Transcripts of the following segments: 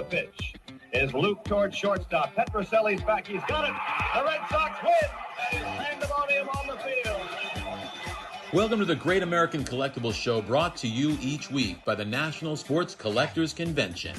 pitch is looped towards shortstop. Petrocelli's back. He's got it. The Red Sox win. And it's pandemonium on the field. Welcome to the Great American Collectibles Show, brought to you each week by the National Sports Collectors Convention.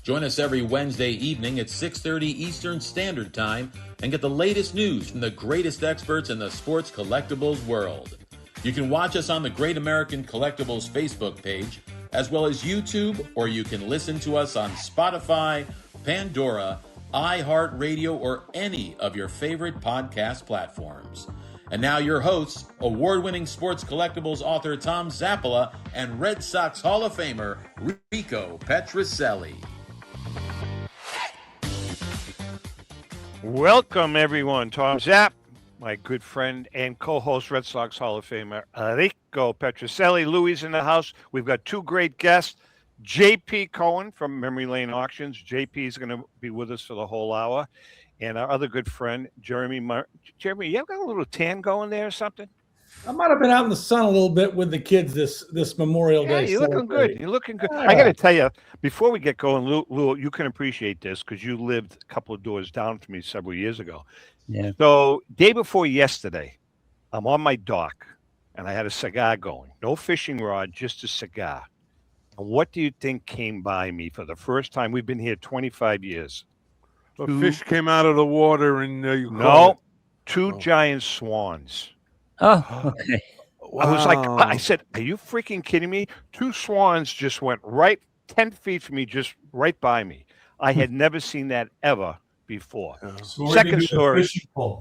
Join us every Wednesday evening at 6:30 Eastern Standard Time and get the latest news from the greatest experts in the sports collectibles world. You can watch us on the Great American Collectibles Facebook page, as well as YouTube, or you can listen to us on Spotify, Pandora, iHeartRadio, or any of your favorite podcast platforms. And now your hosts, award-winning sports collectibles author Tom Zappola and Red Sox Hall of Famer Rico Petrocelli. Welcome, everyone. Tom Zapp, my good friend and co-host, Red Sox Hall of Famer Rico Petrocelli. Louis in the house. We've got two great guests. J.P. Cohen from Memory Lane Auctions. J.P. is going to be with us for the whole hour. And our other good friend, Jeromy. Jeromy, you have got a little tan going there or something? I might have been out in the sun a little bit with the kids this Memorial Day. You're looking good. You're looking good. I got to tell you, before we get going, Lou, you can appreciate this because you lived a couple of doors down from me several years ago. Yeah. So day before yesterday, I'm on my dock, and I had a cigar going. No fishing rod, just a cigar. And what do you think came by me for the first time? We've been here 25 years. A fish came out of the water and you No, two giant swans. Oh, okay. Wow. I was like, I said, are you freaking kidding me? Two swans just went right 10 feet from me, just right by me. I had never seen that ever before. So Second story.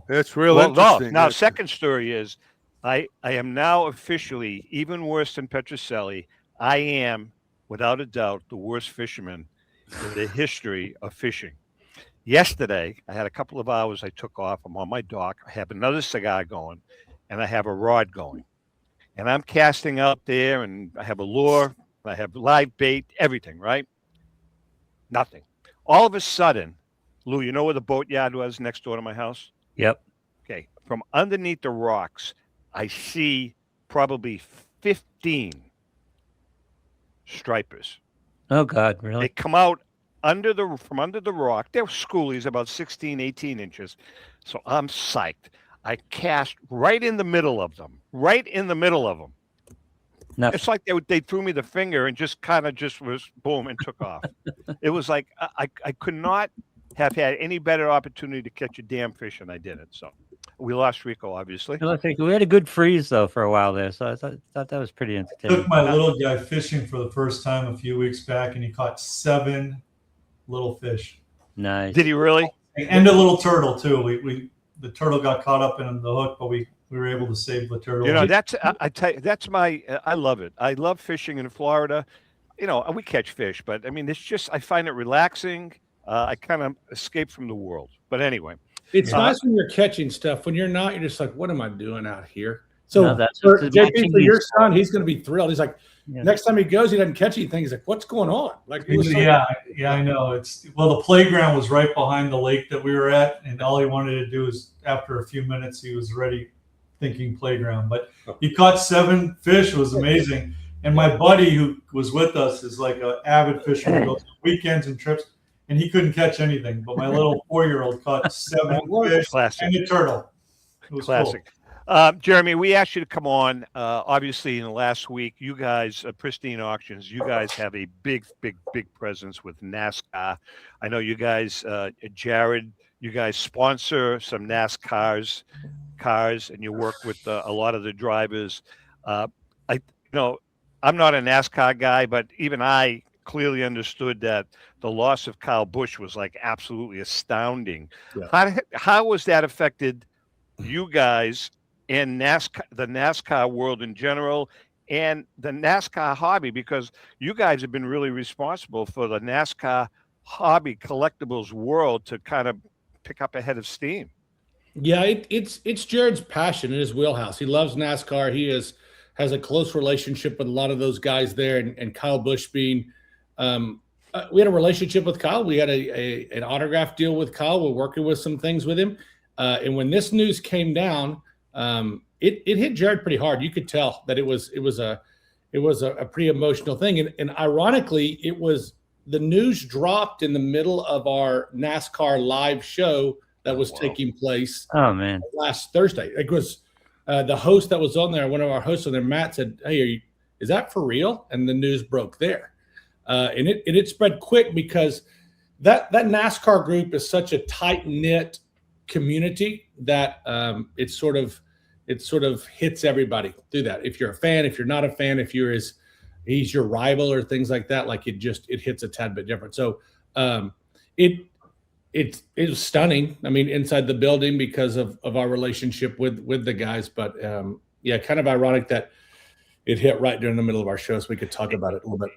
That's real interesting. Now, second story is I am now officially, even worse than Petrocelli, I am, without a doubt, the worst fisherman in the history of fishing. Yesterday, I had a couple of hours I took off. I'm on my dock. I have another cigar going, and I have a rod going. And I'm casting out there, and I have a lure, I have live bait, everything, right? Nothing. All of a sudden, Lou, you know where the boatyard was next door to my house? Yep. Okay. From underneath the rocks, I see probably 15 stripers. Oh, God, really? They come out from under the rock. They're schoolies, about 16, 18 inches. So I'm psyched. I cast right in the middle of them. Nothing. It's like they threw me the finger and just kind of just was boom and took off. It was like I could not have had any better opportunity to catch a damn fish, and I didn't. So we lost Rico, obviously. I think we had a good freeze, though, for a while there. So I thought that was pretty entertaining. Took my little guy fishing for the first time a few weeks back, and he caught 7 little fish. Nice. Did he really? And a little turtle too. The turtle got caught up in the hook, but we were able to save the turtle. You know, that's I tell you, that's my I love it. I love fishing in Florida. You know, we catch fish, but I mean, it's just I find it relaxing. I kind of escape from the world. But anyway, It's nice when you're catching stuff. When you're not, you're just like, what am I doing out here? So No, that's for what's JP, watching for your these- son, he's going to be thrilled. He's like, Yeah. next time he goes, he doesn't catch anything. He's like, what's going on? Like, it was so- yeah, I know. The playground was right behind the lake that we were at, and all he wanted to do is after a few minutes he was ready thinking playground. But he caught 7 fish. It was amazing. And my buddy who was with us is like an avid fisherman, goes on weekends and trips, and he couldn't catch anything. But my little 4-year-old caught 7 fish classic. and a turtle. It was Classic. Cool. Jeromy, we asked you to come on. Obviously, in the last week, you guys, Pristine Auctions, you guys have a big presence with NASCAR. I know you guys, Jared, you guys sponsor some NASCAR's cars, and you work with a lot of the drivers. I'm not a NASCAR guy, but even I clearly understood that the loss of Kyle Busch was like absolutely astounding. Yeah. How was that affected you guys and NASCAR, the NASCAR world in general, and the NASCAR hobby? Because you guys have been really responsible for the NASCAR hobby collectibles world to kind of pick up a head of steam. Yeah, it's Jared's passion in his wheelhouse. He loves NASCAR. He has a close relationship with a lot of those guys there, and Kyle Busch being we had a relationship with Kyle. We had an autograph deal with Kyle. We're working with some things with him. And when this news came down, it hit Jared pretty hard. You could tell that it was a pretty emotional thing. And ironically, it was the news dropped in the middle of our NASCAR live show that was taking place. Oh man, last Thursday. It was the host that was on there. One of our hosts on there, Matt, said, "Hey, is that for real?" And the news broke there, and it spread quick because that NASCAR group is such a tight knit community that it sort of hits everybody through that. If you're a fan, if you're not a fan, if he's your rival or things like that, like it hits a tad bit different. So it was stunning. I mean, inside the building because of our relationship with the guys, but yeah, kind of ironic that it hit right during the middle of our show, so we could talk about it a little bit.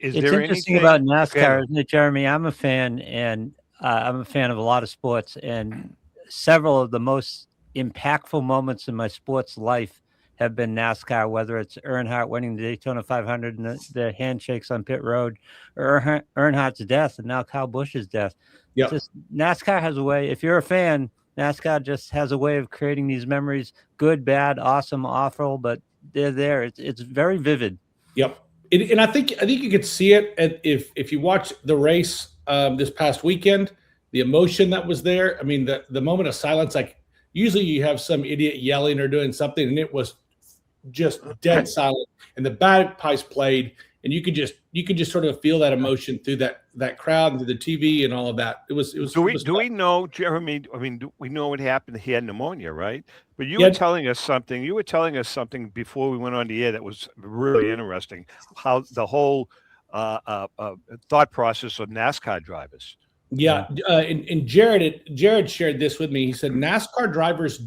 it's interesting about NASCAR, isn't it, Jeromy? I'm a fan, and I'm a fan of a lot of sports, and several of the most impactful moments in my sports life have been NASCAR, whether it's Earnhardt winning the Daytona 500 and the handshakes on pit road, or Earnhardt's death, and now Kyle Busch's death. Yeah, NASCAR has a way. If you're a fan, NASCAR just has a way of creating these memories: good, bad, awesome, awful, but they're there. It's very vivid. Yep. And I think you could see it if you watch the race this past weekend, the emotion that was there. I mean, the moment of silence, like usually you have some idiot yelling or doing something, and it was just dead silent, and the bagpipes played, and you could just sort of feel that emotion through that crowd and through the TV and all of that. It was. Do we know, Jeromy? I mean, we know what happened? He had pneumonia, right? But you were telling us something. You were telling us something before we went on the air that was really interesting. How the whole thought process of NASCAR drivers. Yeah, and Jared shared this with me. He said NASCAR drivers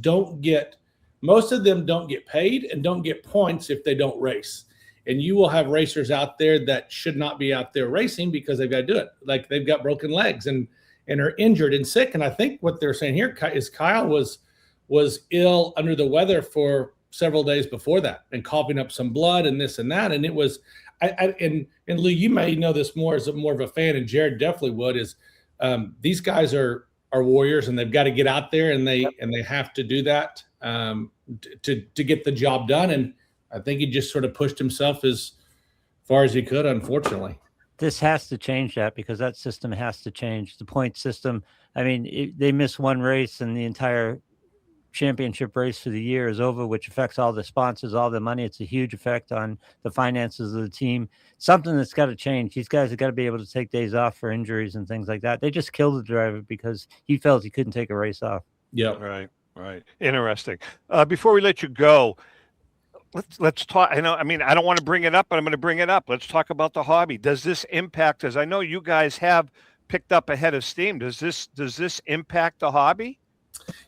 most of them don't get paid and don't get points if they don't race. And you will have racers out there that should not be out there racing because they've got to do it. Like they've got broken legs and are injured and sick. And I think what they're saying here is Kyle was ill, under the weather for several days before that, and coughing up some blood and this and that. And it was, and Lou, you may know this more as more of a fan, and Jared definitely would. Is these guys are warriors, and they've got to get out there, and they have to do that to get the job done. And I think he just sort of pushed himself as far as he could, unfortunately. This has to change that, because that system has to change. The point system, I mean, they miss one race and the entire championship race for the year is over, which affects all the sponsors, all the money. It's a huge effect on the finances of the team. Something that's got to change. These guys have got to be able to take days off for injuries and things like that. They just killed the driver because he felt he couldn't take a race off. Yeah. Right. Interesting. Before we let you go, let's talk. I don't want to bring it up, but I'm going to bring it up. Let's talk about the hobby. Does this impact, as I know you guys have picked up a head of steam, does this impact the hobby?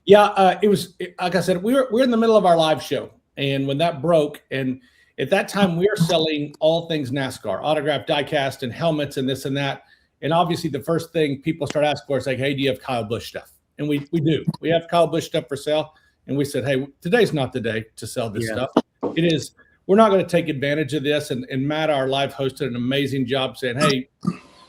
Yeah, it was, like I said, we're in the middle of our live show, and when that broke, and at that time we were selling all things NASCAR, autographed diecast and helmets and this and that. And obviously the first thing people start asking for is like, hey, do you have Kyle Busch stuff? And we do. We have Kyle Busch stuff for sale. And we said, hey, today's not the day to sell this stuff. It is. We're not going to take advantage of this. And Matt, our live host, did an amazing job saying, hey,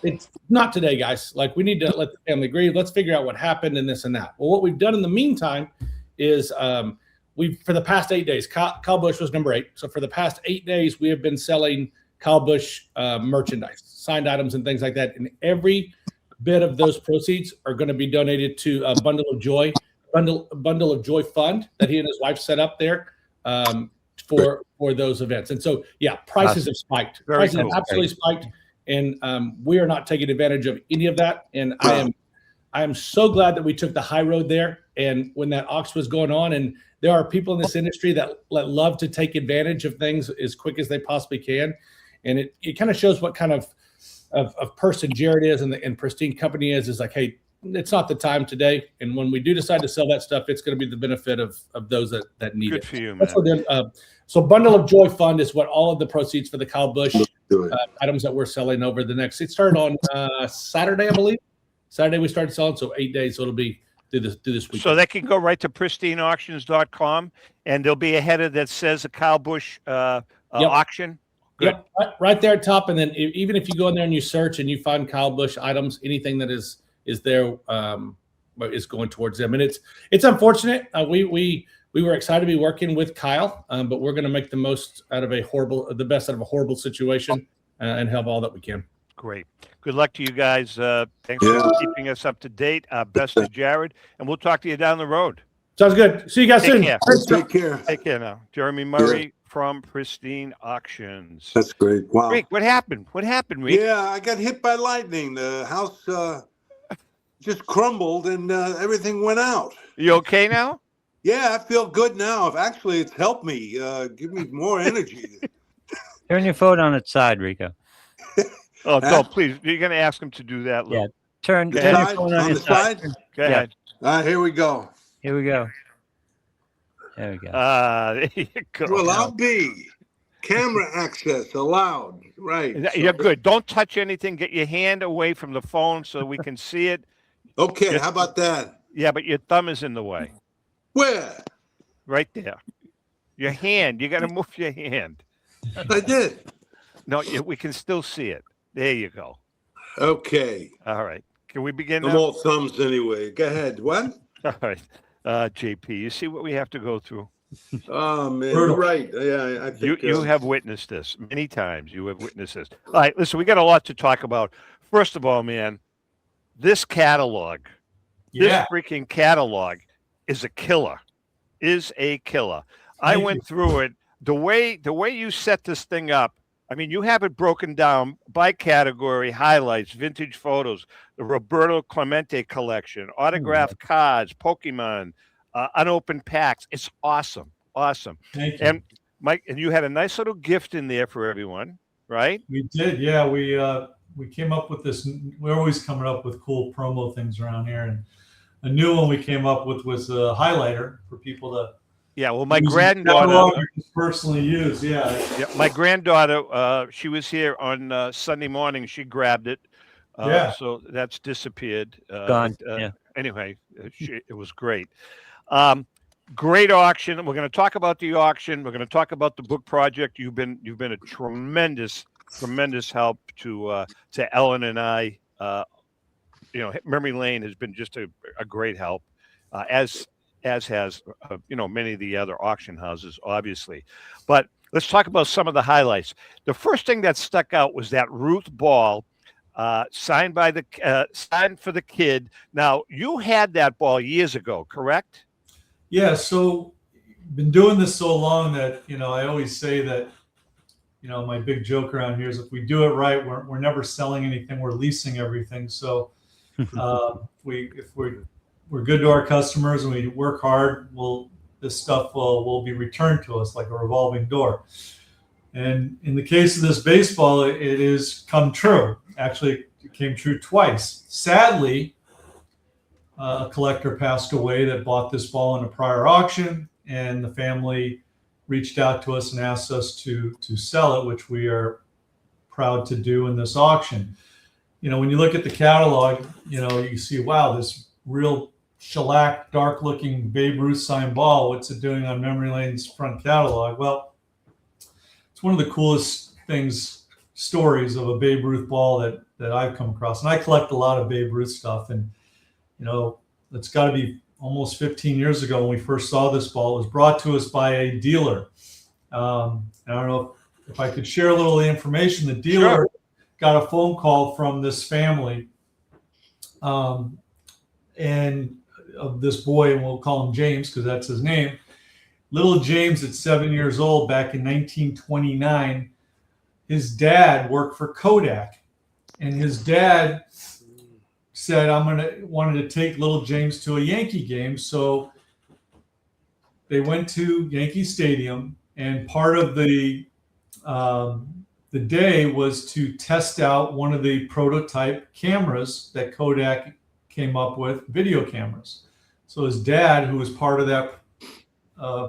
it's not today, guys. Like, we need to let the family grieve. Let's figure out what happened and this and that. Well, what we've done in the meantime is for the past 8 days, Kyle Busch was number 8. So for the past 8 days, we have been selling Kyle Busch merchandise, signed items and things like that. And every bit of those proceeds are going to be donated to a Bundle of Joy fund that he and his wife set up there for those events. And so, yeah, prices have spiked. Prices have absolutely spiked. And we are not taking advantage of any of that. And I am so glad that we took the high road there. And when that auction was going on, and there are people in this industry that love to take advantage of things as quick as they possibly can. And it kind of shows what kind of person Jared is and Pristine Company is like, hey, it's not the time today. And when we do decide to sell that stuff, it's going to be the benefit of those that need it. Good for you, man. That's what so Bundle of Joy Fund is what all of the proceeds for the Kyle Busch items that we're selling over the next. It started on Saturday, I believe. Saturday we started selling, so 8 days. So it'll be through this week. So they can go right to pristineauctions.com, and there'll be a header that says a Kyle Busch auction. Good. Yep, right there at top. And then even if you go in there and you search and you find Kyle Busch items, anything that is there is going towards them. And it's unfortunate. We were excited to be working with Kyle, but we're going to make the best out of a horrible situation and help all that we can. Great. Good luck to you guys. Thanks for keeping us up to date. Best to Jared, and we'll talk to you down the road. Sounds good. See you guys soon. Care. Take care. Take care now. Jeromy Murray from Pristine Auctions. That's great. Wow. Rick, what happened? What happened, Rick? Yeah, I got hit by lightning. The house just crumbled and everything went out. You okay now? Yeah, I feel good now. Actually, it's helped me, give me more energy. Turn your phone on its side, Rico. Oh, no, please. You're going to ask him to do that, Lou. Yeah. Turn your phone on its side. Go ahead. All right, here we go. Here we go. There we go. There you go. Well, I'll be. Camera access allowed. Right. You're good. Don't touch anything. Get your hand away from the phone so we can see it. Okay, how about that? Yeah, but your thumb is in the way. Where? Right there. Your hand. You got to move your hand. I did. No, we can still see it. There you go. Okay. All right. Can we begin I'm now? all thumbs anyway. Go ahead. What? All right. JP, you see what we have to go through? Oh, man. You're right. Yeah, I think You have witnessed this many times. You have witnessed this. All right. Listen, we got a lot to talk about. First of all, man, this catalog, this freaking catalog is a killer. I went through it. The way you set this thing up, I mean, you have it broken down by category, highlights, vintage photos, the Roberto Clemente collection, autographed cards, Pokemon, unopened packs. It's awesome. Awesome. Thank you. And Mike, and you had a nice little gift in there for everyone, right? We did. Yeah. We came up with this. We're always coming up with cool promo things around here. And a new one we came up with was a highlighter for people to. Yeah, well, my granddaughter personally use. Yeah, my granddaughter, she was here on Sunday morning. She grabbed it. So that's disappeared. Gone. Anyway, it was great. Great auction. We're going to talk about the auction. We're going to talk about the book project. You've been a tremendous help to Ellen and I. Memory Lane has been just a great help, as has many of the other auction houses, obviously. But let's talk about some of the highlights. The first thing that stuck out was that Ruth ball signed for the kid. Now, you had that ball years ago, correct? Yeah. So been doing this so long that I always say that my big joke around here is if we do it right, we're never selling anything, we're leasing everything. So if we're good to our customers and we work hard, this stuff will be returned to us like a revolving door. And in the case of this baseball, it is come true. Actually, it came true twice. Sadly, a collector passed away that bought this ball in a prior auction, and the family reached out to us and asked us to sell it, which we are proud to do in this auction. When you look at the catalog, you see, wow, this real shellac, dark-looking Babe Ruth signed ball. What's it doing on Memory Lane's front catalog? Well, it's one of the coolest stories of a Babe Ruth ball that I've come across. And I collect a lot of Babe Ruth stuff. And, it's got to be almost 15 years ago when we first saw this ball. It was brought to us by a dealer. And I don't know if I could share a little of the information. The dealer got a phone call from this family and of this boy, and we'll call him James because that's his name. Little James at 7 years old back in 1929, his dad worked for Kodak, and his dad said, wanted to take little James to a Yankee game. So they went to Yankee Stadium, and part of the day was to test out one of the prototype cameras that Kodak came up with, video cameras. So his dad, who was part of that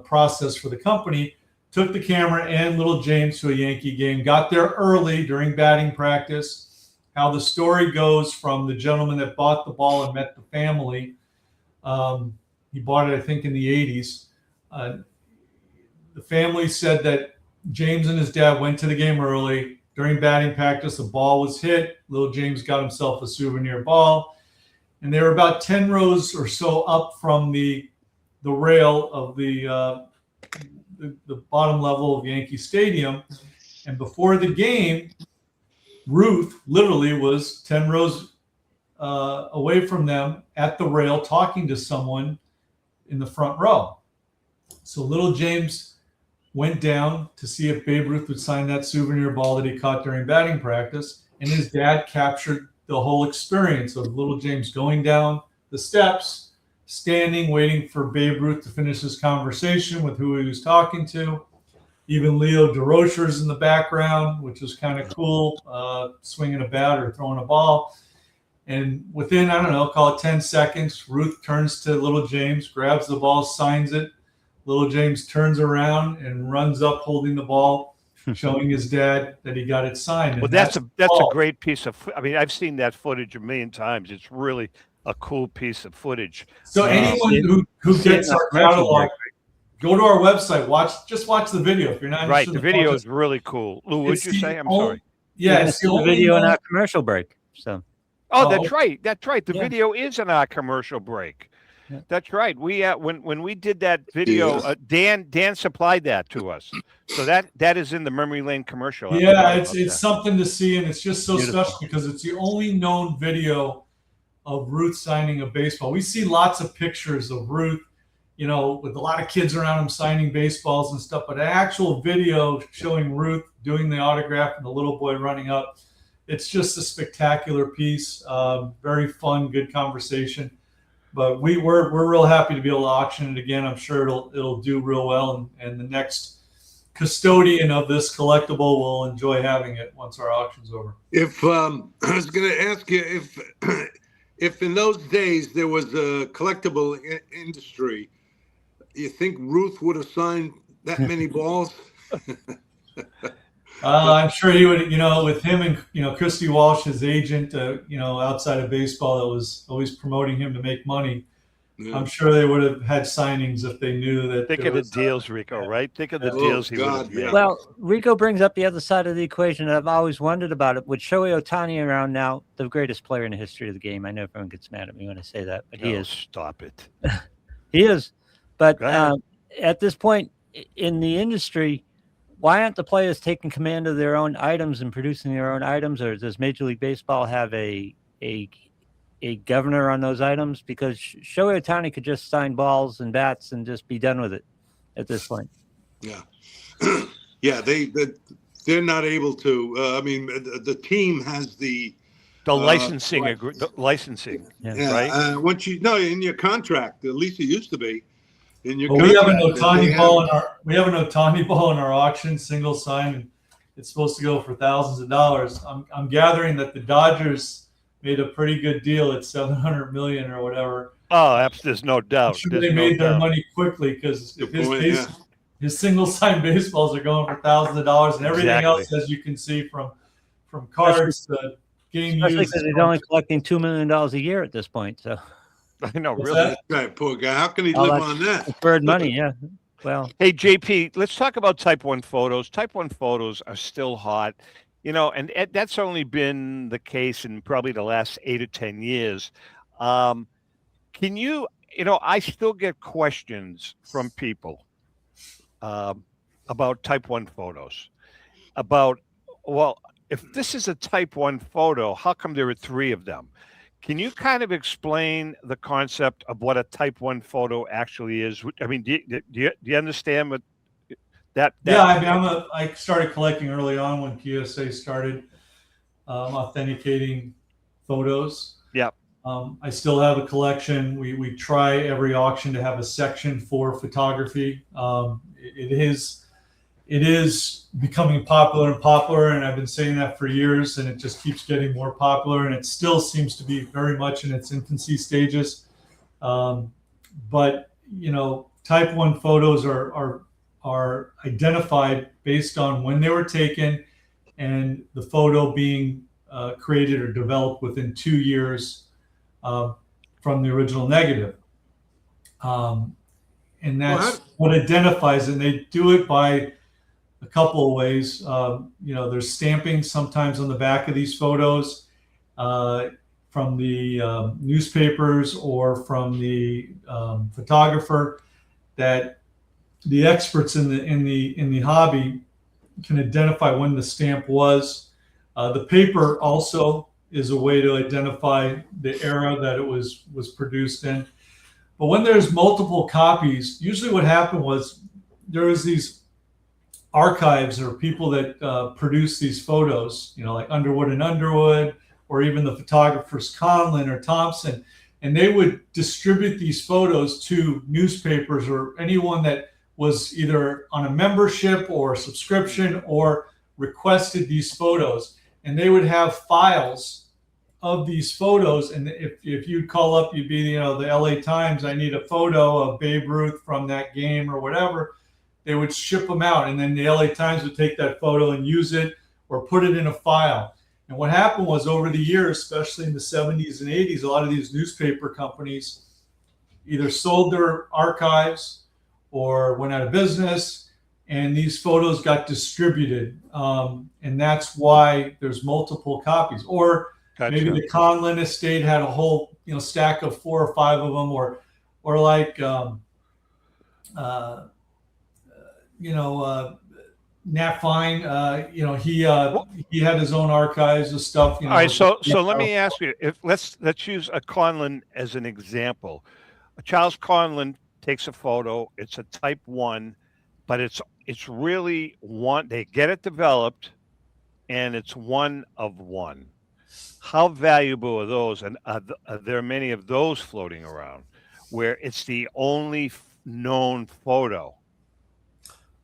process for the company, took the camera and little James to a Yankee game, got there early during batting practice. How the story goes from the gentleman that bought the ball and met the family. He bought it, I think, in the 80s. The family said that James and his dad went to the game early. During batting practice, the ball was hit. Little James got himself a souvenir ball. And they were about 10 rows or so up from the rail of the bottom level of Yankee Stadium. And before the game, Ruth literally was 10 rows away from them at the rail talking to someone in the front row. So little James went down to see if Babe Ruth would sign that souvenir ball that he caught during batting practice, and his dad captured the whole experience of little James going down the steps, standing, waiting for Babe Ruth to finish his conversation with who he was talking to. Even Leo DeRocher's in the background, which is kind of cool, swinging a bat or throwing a ball. And within, I don't know, call it 10 seconds, Ruth turns to little James, grabs the ball, signs it. Little James turns around and runs up holding the ball, showing his dad that he got it signed. Well, that's a great piece of. I mean, I've seen that footage a million times. It's really a cool piece of footage. So anyone who gets our catalog, go to our website. Just watch the video if you're not right. The video is really cool. Lou, what'd you say? I'm sorry. Yeah, it's the video in our commercial break. So. Oh, that's right. That's right. The video is in our commercial break. Yeah. That's right. We when we did that video, Dan supplied that to us. So that is in the Memory Lane commercial. Yeah, it's something to see, and it's just so special because it's the only known video of Ruth signing a baseball. We see lots of pictures of Ruth, with a lot of kids around him signing baseballs and stuff, but an actual video showing Ruth doing the autograph and the little boy running up. It's just a spectacular piece. Very fun, good conversation. But we're real happy to be able to auction it again. I'm sure it'll do real well, and the next custodian of this collectible will enjoy having it once our auction's over. If I was going to ask you if in those days there was a collectible industry, you think Ruth would have signed that many balls? I'm sure he would, with him and, Christy Walsh, his agent, outside of baseball that was always promoting him to make money. Yeah. I'm sure they would have had signings if they knew that. Think of the deals, Rico, right? Think of the deals he would have made. Well, Rico brings up the other side of the equation. I've always wondered about it. With Shohei Ohtani around now, the greatest player in the history of the game. I know everyone gets mad at me when I say that, but he is. Stop it. He is. But at this point in the industry, why aren't the players taking command of their own items and producing their own items? Or does Major League Baseball have a governor on those items? Because Shohei Ohtani could just sign balls and bats and just be done with it at this point. Yeah. Yeah, they're not able to. The team has the licensing. The licensing, right? Once in your contract, at least it used to be. We have an Ohtani ball in our auction, single sign, and it's supposed to go for thousands of dollars. I'm gathering that the Dodgers made a pretty good deal at $700 million or whatever. Oh, there's no doubt. They made their money quickly because his single sign baseballs are going for thousands of dollars, and everything else, as you can see, from cards to game use. Especially because he's only collecting $2 million a year at this point. So. I know, really. Right, poor guy. How can he live on that? Bird money, yeah. Well, hey, JP, let's talk about Type 1 photos. Type 1 photos are still hot, and that's only been the case in probably the last 8 or 10 years. Can you, I still get questions from people about Type 1 photos. About, well, if this is a Type 1 photo, how come there are 3 of them? Can you kind of explain the concept of what a Type 1 photo actually is? I mean, do you understand what that? Yeah, I started collecting early on when PSA started authenticating photos. Yeah. I still have a collection. We try every auction to have a section for photography. It is becoming popular and popular, and I've been saying that for years, and it just keeps getting more popular, and it still seems to be very much in its infancy stages. But Type 1 photos are identified based on when they were taken and the photo being created or developed within 2 years from the original negative. And that's what identifies it. And they do it by a couple of ways. There's stamping sometimes on the back of these photos from the newspapers or from the photographer that the experts in the hobby can identify when the stamp was. The paper also is a way to identify the era that it was produced in. But when there's multiple copies, usually what happened was there was these archives or people that produce these photos, like Underwood and Underwood, or even the photographers Conlon or Thompson, and they would distribute these photos to newspapers or anyone that was either on a membership or subscription or requested these photos. And they would have files of these photos. And if you'd call up, you'd be, the LA Times, I need a photo of Babe Ruth from that game or whatever. They would ship them out. And then the LA Times would take that photo and use it or put it in a file. And what happened was over the years, especially in the 70s and 80s, a lot of these newspaper companies either sold their archives or went out of business, and these photos got distributed. And that's why there's multiple copies. Or maybe the Conlon estate had a whole stack of 4 or 5 of them, or like Nat Fine, he had his own archives of stuff. All right, so let me ask you: let's use a Conlon as an example. Charles Conlon takes a photo. It's a Type 1, but it's really one. They get it developed, and it's one of one. How valuable are those? And are there many of those floating around where it's the only known photo?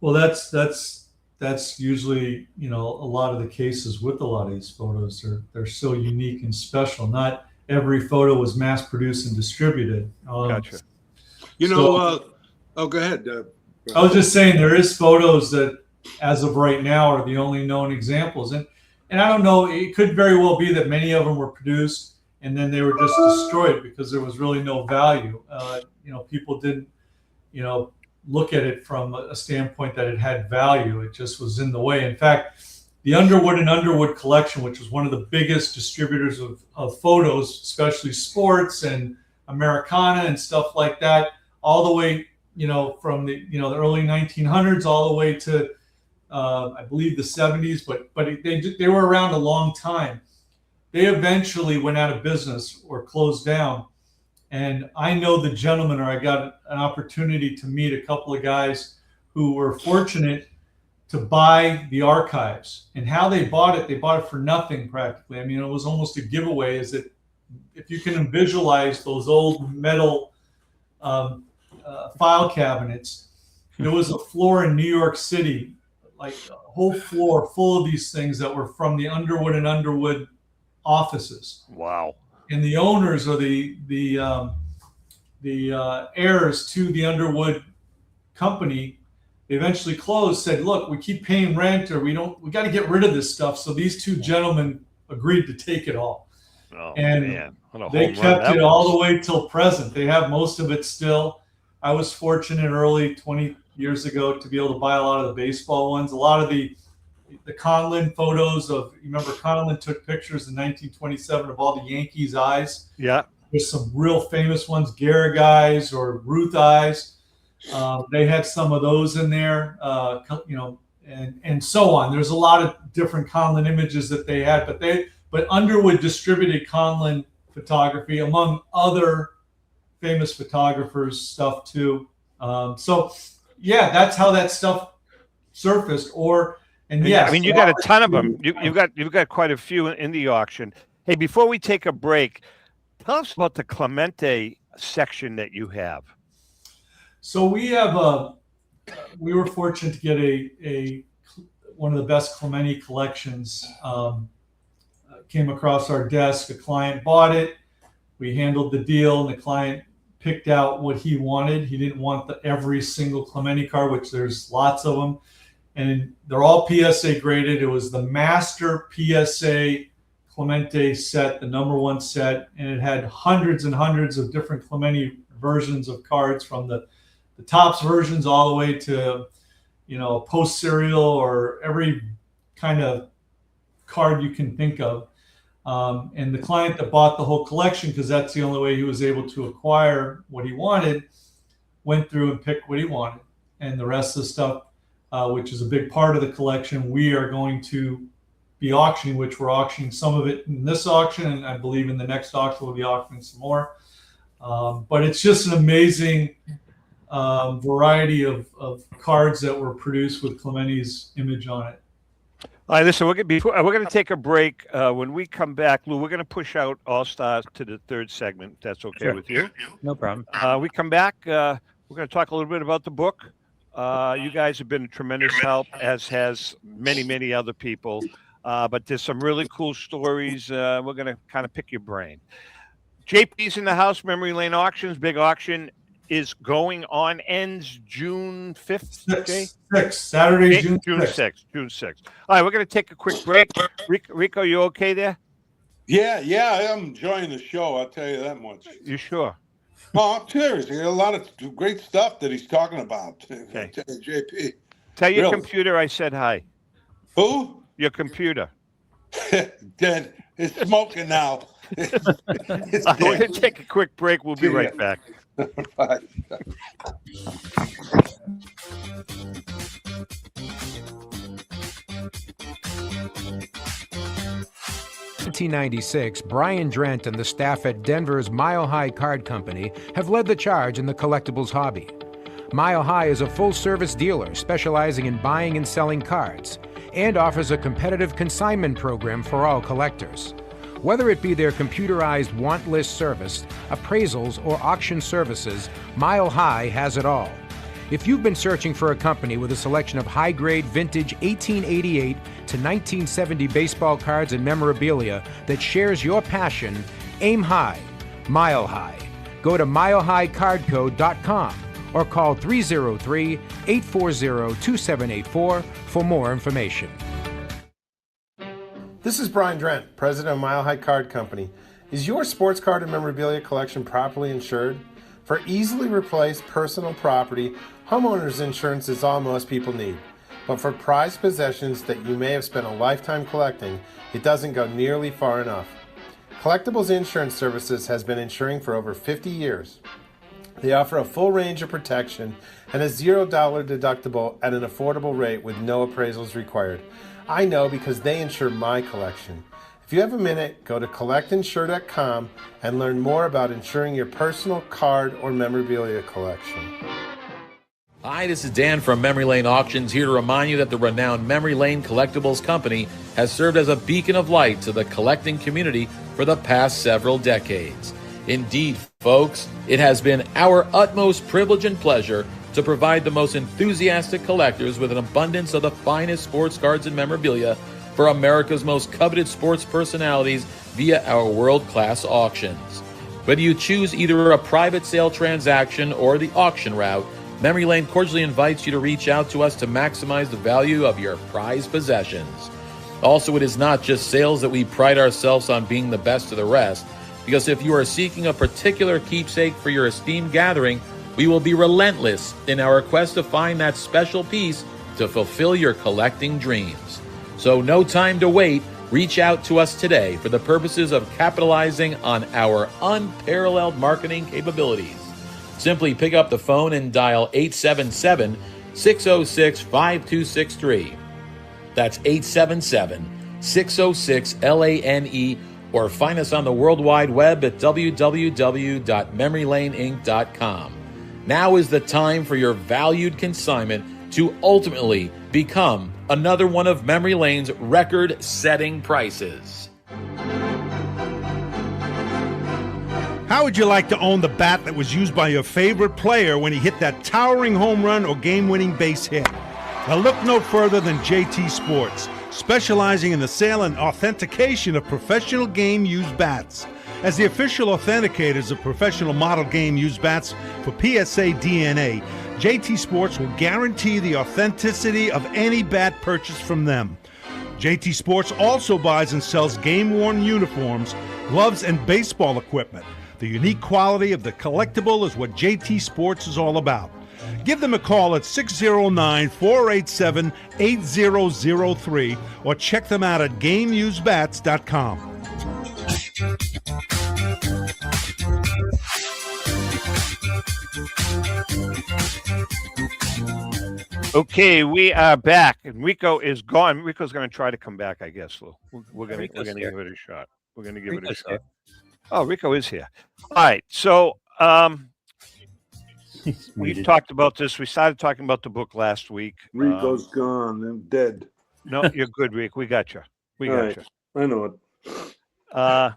Well, that's usually, a lot of the cases with a lot of these photos. They're so unique and special. Not every photo was mass produced and distributed. Gotcha. Go ahead. I was just saying there is photos that, as of right now, are the only known examples. And I don't know, it could very well be that many of them were produced and then they were just destroyed because there was really no value. People didn't, look at it from a standpoint that it had value. It just was in the way. In fact, the Underwood and Underwood collection, which was one of the biggest distributors of photos, especially sports and Americana and stuff like that, all the way, from the early 1900s all the way to I believe the 70s, but they were around a long time. They eventually went out of business or closed down. And I know the gentleman, or I got an opportunity to meet a couple of guys who were fortunate to buy the archives. And how they bought it for nothing practically. I mean, it was almost a giveaway. Is that if you can visualize those old metal file cabinets, there was a floor in New York City, like a whole floor full of these things that were from the Underwood and Underwood offices. Wow. And the owners or the heirs to the Underwood company, they eventually closed, said, look, we keep paying rent, or we got to get rid of this stuff. So these two gentlemen agreed to take it all. Oh, and man. They kept it all the way till present. They have most of it still. I was fortunate early 20 years ago to be able to buy a lot of the baseball ones. A lot of the Conlon photos you remember Conlon took pictures in 1927 of all the Yankees' eyes. Yeah. There's some real famous ones, Gehrig eyes or Ruth eyes. They had some of those in there, and so on. There's a lot of different Conlon images that they had, but Underwood distributed Conlon photography among other famous photographers' stuff too. That's how that stuff surfaced. I mean, you got a ton of them. You've got quite a few in the auction. Hey, before we take a break, tell us about the Clemente section that you have. So we were fortunate to get one of the best Clemente collections. Came across our desk. A client bought it. We handled the deal, and the client picked out what he wanted. He didn't want every single Clemente car, which there's lots of them. And they're all PSA graded. It was the master PSA Clemente set, the #1 set, and it had hundreds and hundreds of different Clemente versions of cards, from the tops versions all the way to, post serial or every kind of card you can think of. And the client that bought the whole collection, because that's the only way he was able to acquire what he wanted, went through and picked what he wanted. And the rest of the stuff, which is a big part of the collection, we are going to be auctioning, which we're auctioning some of it in this auction, and I believe in the next auction we'll be auctioning some more. But it's just an amazing variety of cards that were produced with Clementi's image on it. All right, listen, we're going to take a break. When we come back, Lou, we're going to push out All-Stars to the third segment, if that's okay with you. No problem. We come back, we're going to talk a little bit about the book. You guys have been a tremendous help, as has many, many other people. But there's some really cool stories. We're going to kind of pick your brain. JP's in the house, Memory Lane Auctions, big auction is going on, ends June 5th. 6th, Saturday, June 6th. June 6th. All right, we're going to take a quick break. Rico, you okay there? Yeah, I'm enjoying the show. I'll tell you that much. You sure? Oh, I'm serious. There's a lot of great stuff that he's talking about. Okay. JP. Tell your computer I said hi. Who? Your computer. Dead. It's smoking now. We're going to take a quick break. We'll be right back. Bye. 1996, Brian Drent and the staff at Denver's Mile High Card Company have led the charge in the collectibles hobby. Mile High is a full-service dealer specializing in buying and selling cards and offers a competitive consignment program for all collectors. Whether it be their computerized want list service, appraisals, or auction services, Mile High has it all. If you've been searching for a company with a selection of high-grade vintage 1888 to 1970 baseball cards and memorabilia that shares your passion, aim high, Mile High. Go to milehighcardco.com or call 303-840-2784 for more information. This is Brian Drent, president of Mile High Card Company. Is your sports card and memorabilia collection properly insured? For easily replaced personal property, homeowners insurance is all most people need. But for prized possessions that you may have spent a lifetime collecting, it doesn't go nearly far enough. Collectibles Insurance Services has been insuring for over 50 years. They offer a full range of protection and a $0 deductible at an affordable rate with no appraisals required. I know because they insure my collection. If you have a minute, go to collectinsure.com and learn more about insuring your personal card or memorabilia collection. Hi, this is Dan from Memory Lane Auctions, here to remind you that the renowned Memory Lane Collectibles Company has served as a beacon of light to the collecting community for the past several decades. Indeed, folks, it has been our utmost privilege and pleasure to provide the most enthusiastic collectors with an abundance of the finest sports cards and memorabilia for America's most coveted sports personalities via our world-class auctions. Whether you choose either a private sale transaction or the auction route, Memory Lane cordially invites you to reach out to us to maximize the value of your prized possessions. Also, it is not just sales that we pride ourselves on being the best of the rest, because if you are seeking a particular keepsake for your esteemed gathering, we will be relentless in our quest to find that special piece to fulfill your collecting dreams. So no time to wait. Reach out to us today for the purposes of capitalizing on our unparalleled marketing capabilities. Simply pick up the phone and dial 877-606-5263. That's 877-606-LANE, or find us on the World Wide Web at www.memorylaneinc.com. Now is the time for your valued consignment to ultimately become another one of Memory Lane's record-setting prices. How would you like to own the bat that was used by your favorite player when he hit that towering home run or game-winning base hit? Now look no further than JT Sports, specializing in the sale and authentication of professional game-used bats. As the official authenticators of professional model game-used bats for PSA DNA, JT Sports will guarantee the authenticity of any bat purchased from them. JT Sports also buys and sells game-worn uniforms, gloves, and baseball equipment. The unique quality of the collectible is what JT Sports is all about. Give them a call at 609-487-8003 or check them out at GameUseBats.com. Okay, we are back, and Rico is gone. Rico's going to try to come back, I guess, Lou. We're going to give it a shot. We're going to give it a shot. Oh, Rico is here. All right, so we've talked about this. We started talking about the book last week. Rico's gone. I'm dead. No, you're good, Rick. We got you. We got you. I know it.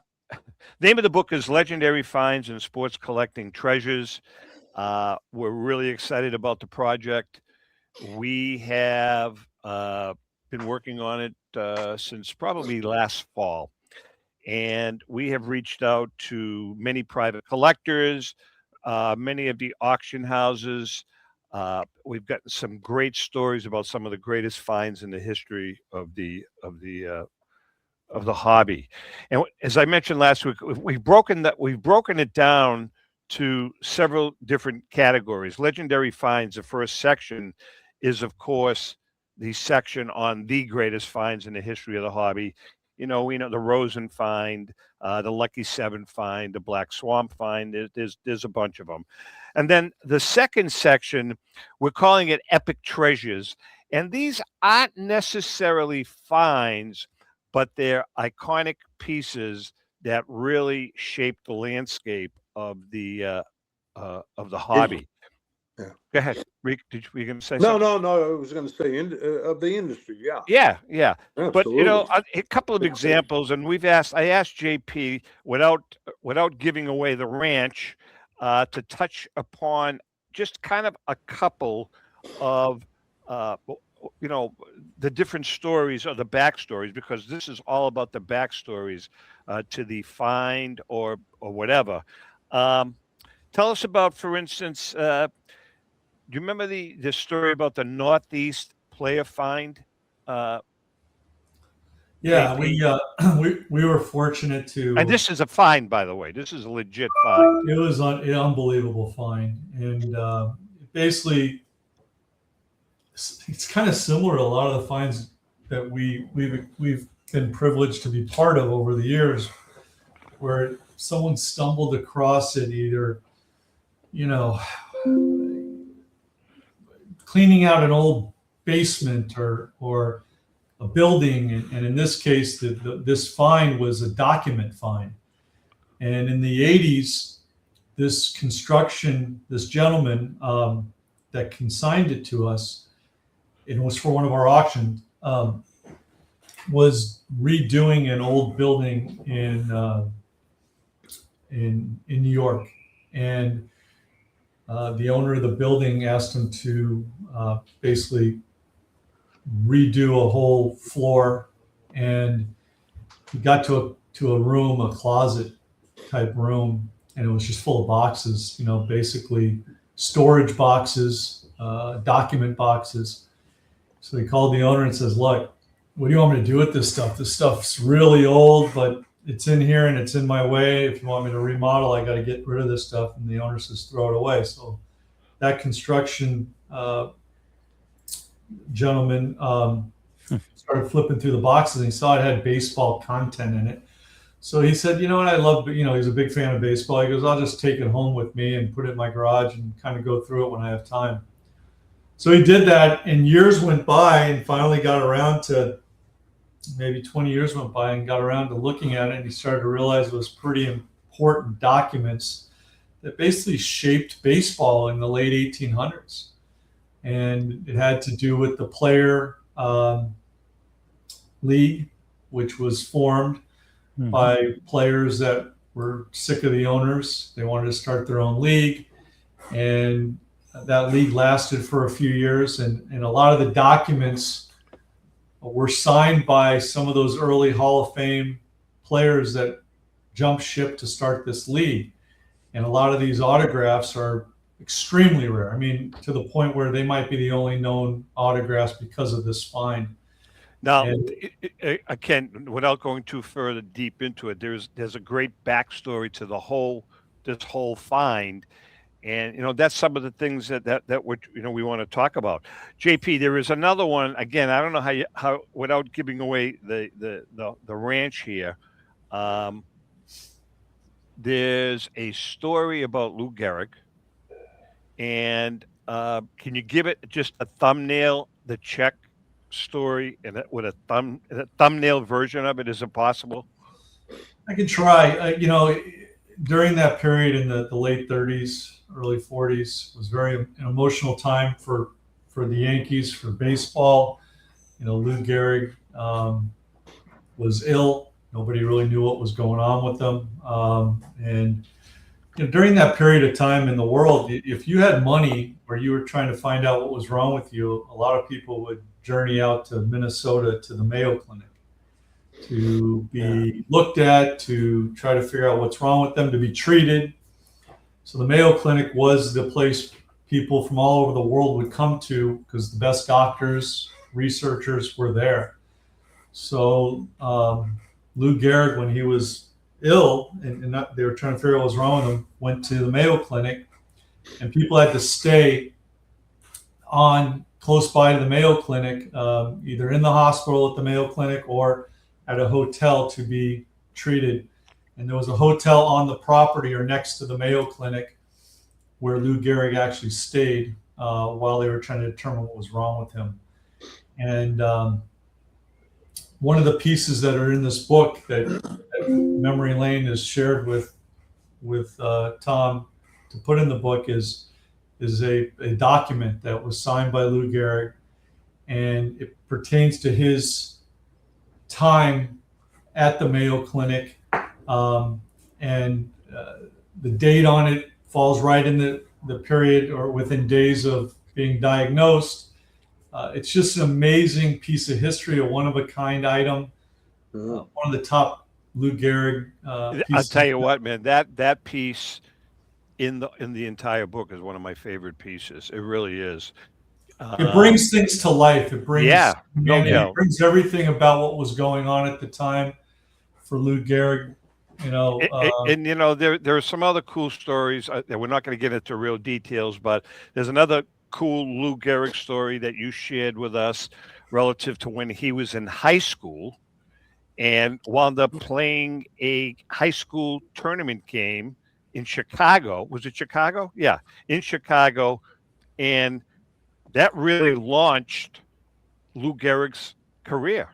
Name of the book is Legendary Finds and Sports Collecting Treasures. We're really excited about the project. We have been working on it since probably last fall. And we have reached out to many private collectors, many of the auction houses. We've gotten some great stories about some of the greatest finds in the history of the hobby. And as I mentioned last week, we've broken it down to several different categories. Legendary finds, the first section, is of course the section on the greatest finds in the history of the hobby. We know the Rosen find, the Lucky 7 find, the Black Swamp find. There's a bunch of them. And then the second section, we're calling it Epic Treasures. And these aren't necessarily finds, but they're iconic pieces that really shape the landscape of the hobby. Yeah. Go ahead, Rick. Were you going to say No, something? no. I was going to say of the industry. Yeah. Yeah. Absolutely. But a couple of examples, and I asked JP without giving away the ranch, to touch upon just kind of a couple of the different stories or the backstories, because this is all about the backstories to the find or whatever. Tell us about, for instance, do you remember the story about the Northeast player find? Yeah, we were fortunate to. And this is a find, by the way. This is a legit find. It was an unbelievable find, and basically, it's kind of similar to a lot of the finds that we've been privileged to be part of over the years, where someone stumbled across it, either cleaning out an old basement or a building, and in this case, this find was a document find. And in the 80s, this gentleman that consigned it to us, and it was for one of our auctions, was redoing an old building in New York, and the owner of the building asked him to basically redo a whole floor, and he got to a room, a closet type room, and it was just full of boxes, basically storage boxes, document boxes. So he called the owner and says, "Look, what do you want me to do with this stuff? This stuff's really old, but it's in here and it's in my way. If you want me to remodel, I got to get rid of this stuff." And the owner says, "Throw it away." So that construction gentleman started flipping through the boxes, and he saw it had baseball content in it. So he said, "You know what? I love, he's a big fan of baseball. He goes, I'll just take it home with me and put it in my garage and kind of go through it when I have time." So he did that, and years went by, and finally got around to, maybe 20 years went by, and got around to looking at it, and he started to realize it was pretty important documents that basically shaped baseball in the late 1800s. And it had to do with the player league, which was formed by players that were sick of the owners. They wanted to start their own league, and that league lasted for a few years, and a lot of the documents were signed by some of those early Hall of Fame players that jumped ship to start this league. And a lot of these autographs are extremely rare. I mean, to the point where they might be the only known autographs because of this find. Now, again, without going too further deep into it, there's a great backstory to this whole find, and that's some of the things that we want to talk about. JP, there is another one. Again, I don't know how without giving away the ranch here. There's a story about Lou Gehrig, and Can you give it just a thumbnail, the check story, and with a thumbnail version of it? Is it possible? I could try. During that period in the late 30s, early 40s, was an emotional time for the Yankees, for baseball. Lou Gehrig was ill. Nobody really knew what was going on with them. And during that period of time in the world, if you had money or you were trying to find out what was wrong with you, a lot of people would journey out to Minnesota to the Mayo Clinic to be looked at, to try to figure out what's wrong with them, to be treated. So the Mayo Clinic was the place people from all over the world would come to because the best doctors, researchers were there. So Lou Gehrig, when he was ill and they were trying to figure out what was wrong with him, went to the Mayo Clinic, and people had to stay on close by to the Mayo Clinic, either in the hospital at the Mayo Clinic or at a hotel to be treated. And there was a hotel on the property or next to the Mayo Clinic where Lou Gehrig actually stayed while they were trying to determine what was wrong with him. And one of the pieces that are in this book that Memory Lane is shared with Tom to put in the book is a document that was signed by Lou Gehrig, and it pertains to his time at the Mayo Clinic, and the date on it falls right in the period or within days of being diagnosed. It's just an amazing piece of history, a one-of-a-kind item, one of the top Lou Gehrig pieces. I'll tell you what, man, that piece in the entire book is one of my favorite pieces. It really is. It brings things to life. It brings it brings everything about what was going on at the time for Lou Gehrig. There are some other cool stories that we're not going to get into real details, but there's another cool Lou Gehrig story that you shared with us relative to when he was in high school and wound up playing a high school tournament game in Chicago. Was it Chicago? Yeah, in Chicago. And that really launched Lou Gehrig's career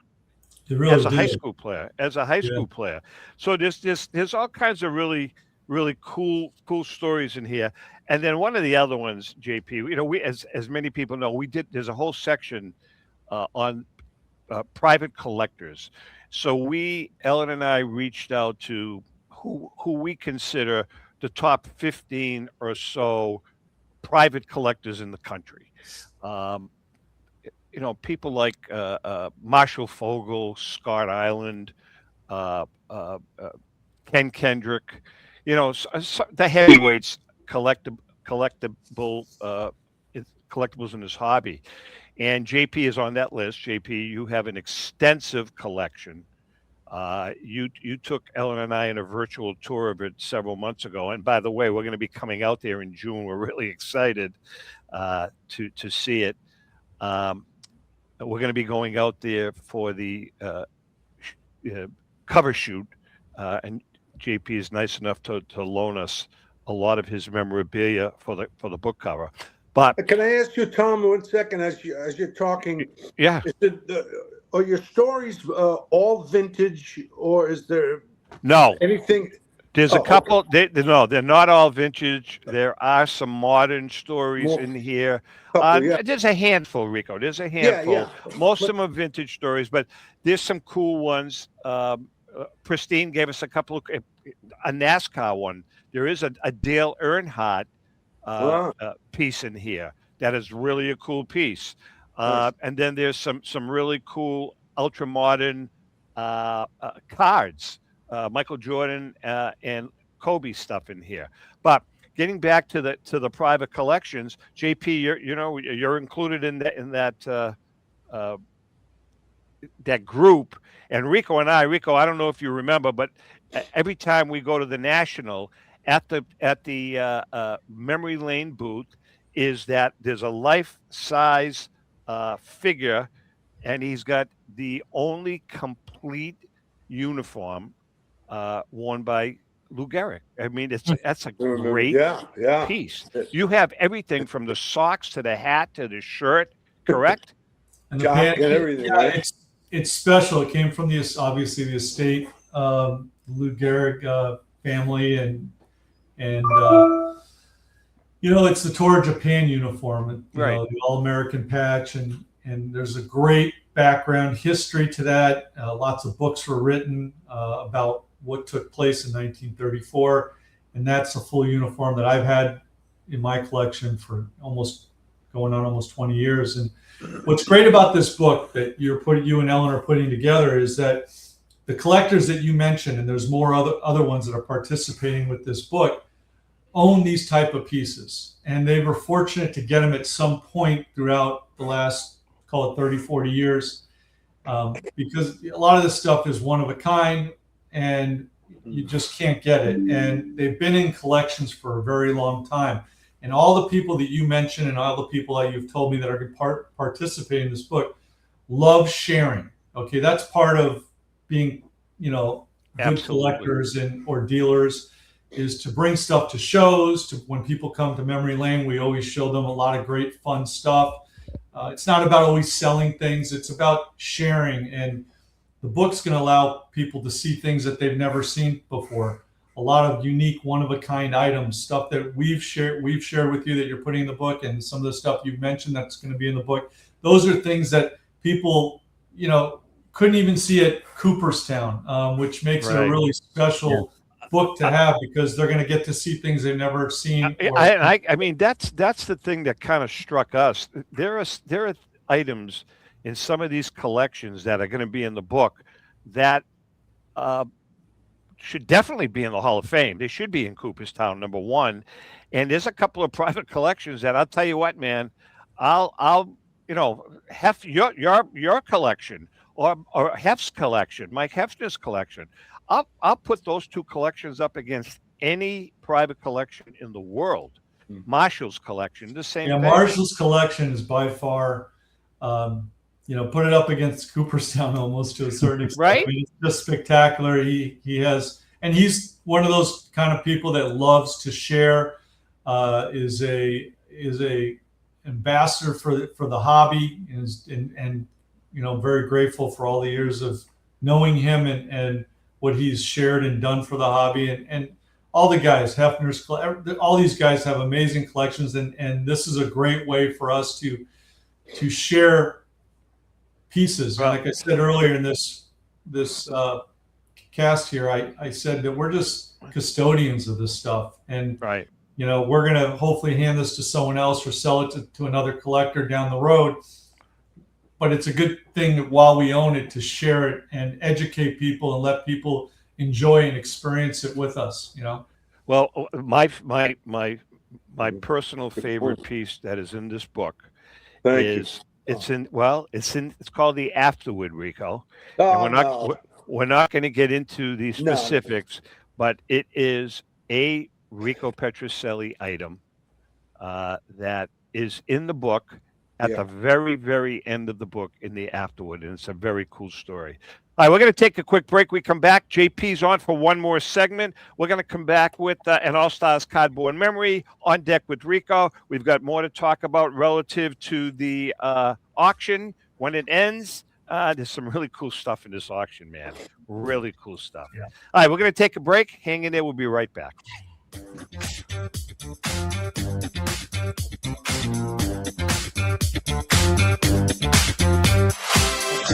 as a high school player. So there's all kinds of really cool stories in here. And then one of the other ones, JP, we as many people know, there's a whole section on private collectors. So Ellen and I reached out to who we consider the top 15 or so private collectors in the country. People like Marshall Fogel, Scott Island, Ken Kendrick, the heavyweights, collectibles in his hobby. And JP is on that list. JP, you have an extensive collection. You took Ellen and I on a virtual tour of it several months ago. And by the way, we're going to be coming out there in June. We're really excited to see it. We're going to be going out there for the cover shoot, and JP is nice enough to loan us a lot of his memorabilia for the book cover. But can I ask you, Tom, 1 second, as you're talking? Yeah. Are your stories all vintage, or is there anything? There's a couple. Okay. They're not all vintage. There are some modern stories in here. There's a handful, Rico. There's a handful. Yeah. Most of them are vintage stories, but there's some cool ones. Pristine gave us a couple of a NASCAR one. There is a Dale Earnhardt piece in here that is really a cool piece. Nice. And then there's some really cool ultra modern cards, Michael Jordan and Kobe stuff in here. But getting back to the private collections, JP, you're included in that that group. And Rico, I don't know if you remember, but every time we go to the National at the Memory Lane booth, is that there's a life-size figure, and he's got the only complete uniform worn by Lou Gehrig. I mean, that's a great piece. You have everything from the socks to the hat to the shirt, correct? And the pants and everything. Yeah, it's special. It came from obviously the estate, Lou Gehrig family, and it's the Tour of Japan uniform, you know, the All-American patch, and there's a great background history to that. Lots of books were written about what took place in 1934, and that's a full uniform that I've had in my collection for almost 20 years. And what's great about this book that you and Ellen are putting together is that the collectors that you mentioned, and there's more other ones that are participating with this book, own these type of pieces. And they were fortunate to get them at some point throughout the last, call it 30, 40 years, because a lot of this stuff is one of a kind and you just can't get it. And they've been in collections for a very long time. And all the people that you mentioned and all the people that you've told me that are participating in this book love sharing. Okay, that's part of being, good collectors or dealers, is to bring stuff to shows. When people come to Memory Lane, we always show them a lot of great fun stuff. It's not about always selling things. It's about sharing. And the book's going to allow people to see things that they've never seen before. A lot of unique, one-of-a-kind items, stuff that we've shared with you that you're putting in the book, and some of the stuff you've mentioned that's going to be in the book. Those are things that people, couldn't even see at Cooperstown, which makes it a really special book to have, because they're going to get to see things they've never seen. I mean, that's the thing that kind of struck us. There are items in some of these collections that are going to be in the book that should definitely be in the Hall of Fame. They should be in Cooperstown, number one. And there's a couple of private collections that I'll tell you what, man, I'll Hef your collection or Hef's collection, Mike Hefner's collection. I'll put those two collections up against any private collection in the world. Marshall's collection, the same thing. Marshall's collection is by far, put it up against Cooperstown almost to a certain extent. Right? I mean, it's just spectacular. He has, and he's one of those kind of people that loves to share. Is a ambassador for the hobby, and very grateful for all the years of knowing him and what he's shared and done for the hobby, and all the guys, Hefner's, all these guys have amazing collections, and this is a great way for us to share pieces. Right. Like I said earlier in this cast here, I said that we're just custodians of this stuff, and we're going to hopefully hand this to someone else or sell it to another collector down the road. But it's a good thing that while we own it, to share it and educate people and let people enjoy and experience it with us. Well, my personal favorite piece that is in this book it's called the Afterward, Rico. And we're not going to get into the specifics, but it is a Rico Petrocelli item that is in the book at the very, very end of the book in the Afterward, and it's a very cool story. All right, we're going to take a quick break. We come back. JP's on for one more segment. We're going to come back with an All-Stars Cardboard Memory on deck with Rico. We've got more to talk about relative to the auction when it ends. There's some really cool stuff in this auction, man. Really cool stuff. Yeah. All right, we're going to take a break. Hang in there. We'll be right back.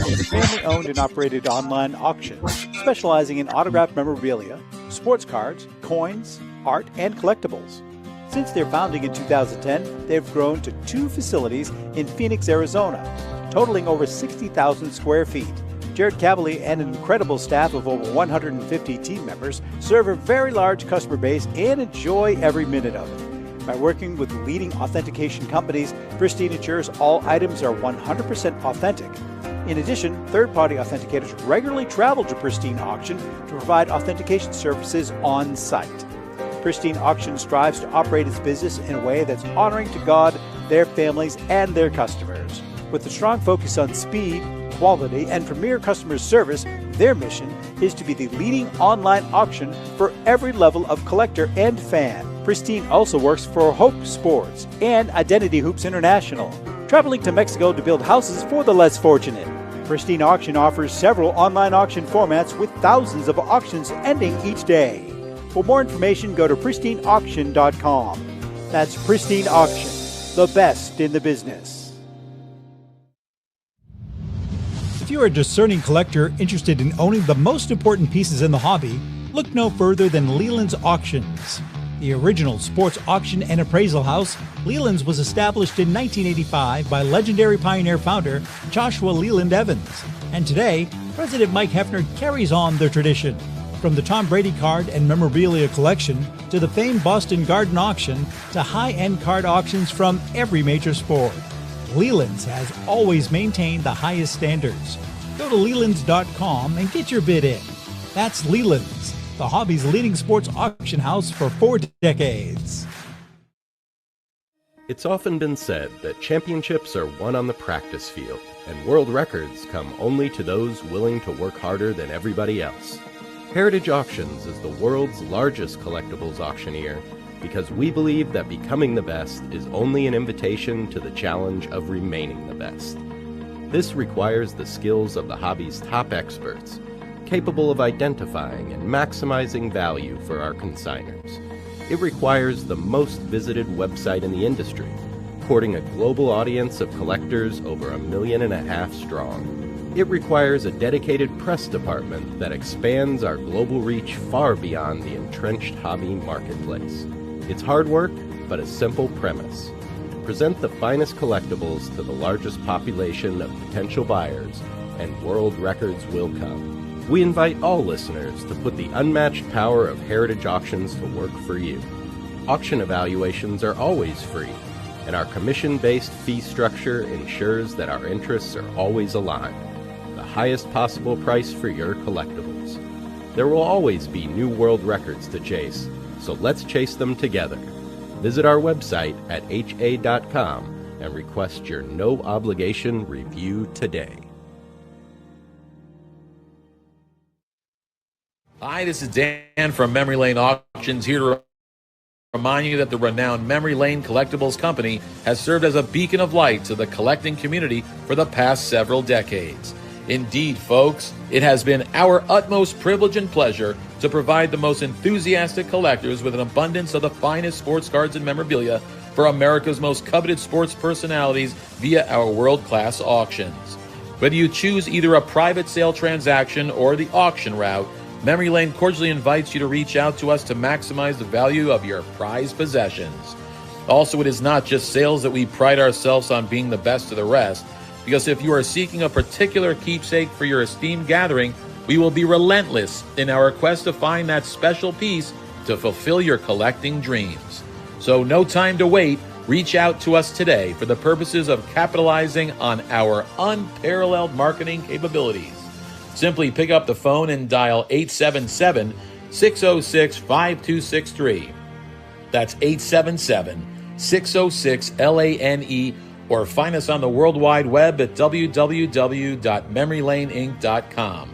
It's a family-owned and operated online auction specializing in autographed memorabilia, sports cards, coins, art, and collectibles. Since their founding in 2010, they've grown to 2 facilities in Phoenix, Arizona, totaling over 60,000 square feet. Jared Cavalier and an incredible staff of over 150 team members serve a very large customer base and enjoy every minute of it. By working with leading authentication companies, Pristine ensures all items are 100% authentic. In addition, third-party authenticators regularly travel to Pristine Auction to provide authentication services on site. Pristine Auction strives to operate its business in a way that's honoring to God, their families, and their customers. With a strong focus on speed, quality, and premier customer service, their mission is to be the leading online auction for every level of collector and fan. Pristine also works for Hope Sports and Identity Hoops International, traveling to Mexico to build houses for the less fortunate. Pristine Auction offers several online auction formats with thousands of auctions ending each day. For more information, go to pristineauction.com. That's Pristine Auction, the best in the business. If you're a discerning collector interested in owning the most important pieces in the hobby, look no further than Leland's Auctions. The original sports auction and appraisal house, Leland's was established in 1985 by legendary Pioneer founder Joshua Leland Evans. And today, President Mike Hefner carries on their tradition. From the Tom Brady card and memorabilia collection to the famed Boston Garden Auction to high-end card auctions from every major sport, Leland's has always maintained the highest standards. Go to Lelands.com and get your bid in. That's Leland's, the hobby's leading sports auction house for 4 decades. It's often been said that championships are won on the practice field, and world records come only to those willing to work harder than everybody else. Heritage Auctions is the world's largest collectibles auctioneer because we believe that becoming the best is only an invitation to the challenge of remaining the best. This requires the skills of the hobby's top experts, capable of identifying and maximizing value for our consigners. It requires the most visited website in the industry, courting a global audience of collectors over 1.5 million strong. It requires a dedicated press department that expands our global reach far beyond the entrenched hobby marketplace. It's hard work, but a simple premise. Present the finest collectibles to the largest population of potential buyers, and world records will come. We invite all listeners to put the unmatched power of Heritage Auctions to work for you. Auction evaluations are always free, and our commission-based fee structure ensures that our interests are always aligned. The highest possible price for your collectibles. There will always be new world records to chase, so let's chase them together. Visit our website at ha.com and request your no-obligation review today. Hi, this is Dan from Memory Lane Auctions, here to remind you that the renowned Memory Lane Collectibles Company has served as a beacon of light to the collecting community for the past several decades. Indeed, folks, it has been our utmost privilege and pleasure to provide the most enthusiastic collectors with an abundance of the finest sports cards and memorabilia for America's most coveted sports personalities via our world-class auctions. Whether you choose either a private sale transaction or the auction route, Memory Lane cordially invites you to reach out to us to maximize the value of your prized possessions. Also, it is not just sales that we pride ourselves on being the best of the rest, because if you are seeking a particular keepsake for your esteemed gathering, we will be relentless in our quest to find that special piece to fulfill your collecting dreams. So no time to wait. Reach out to us today for the purposes of capitalizing on our unparalleled marketing capabilities. Simply pick up the phone and dial 877-606-5263. That's 877-606-LANE, or find us on the World Wide Web at www.memorylaneinc.com.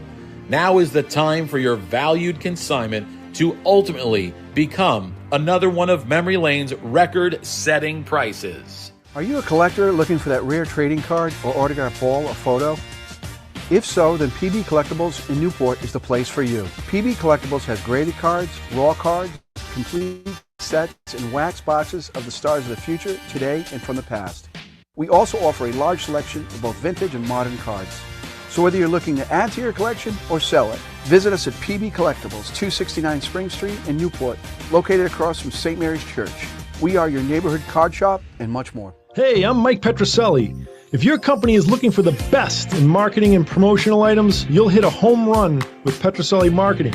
Now is the time for your valued consignment to ultimately become another one of Memory Lane's record-setting prices. Are you a collector looking for that rare trading card or autographed ball or photo? If so, then PB Collectibles in Newport is the place for you. PB Collectibles has graded cards, raw cards, complete sets, and wax boxes of the stars of the future, today, and from the past. We also offer a large selection of both vintage and modern cards. So whether you're looking to add to your collection or sell it, visit us at PB Collectibles, 269 Spring Street in Newport, located across from St. Mary's Church. We are your neighborhood card shop and much more. Hey, I'm Mike Petroselli. If your company is looking for the best in marketing and promotional items, you'll hit a home run with Petroselli Marketing.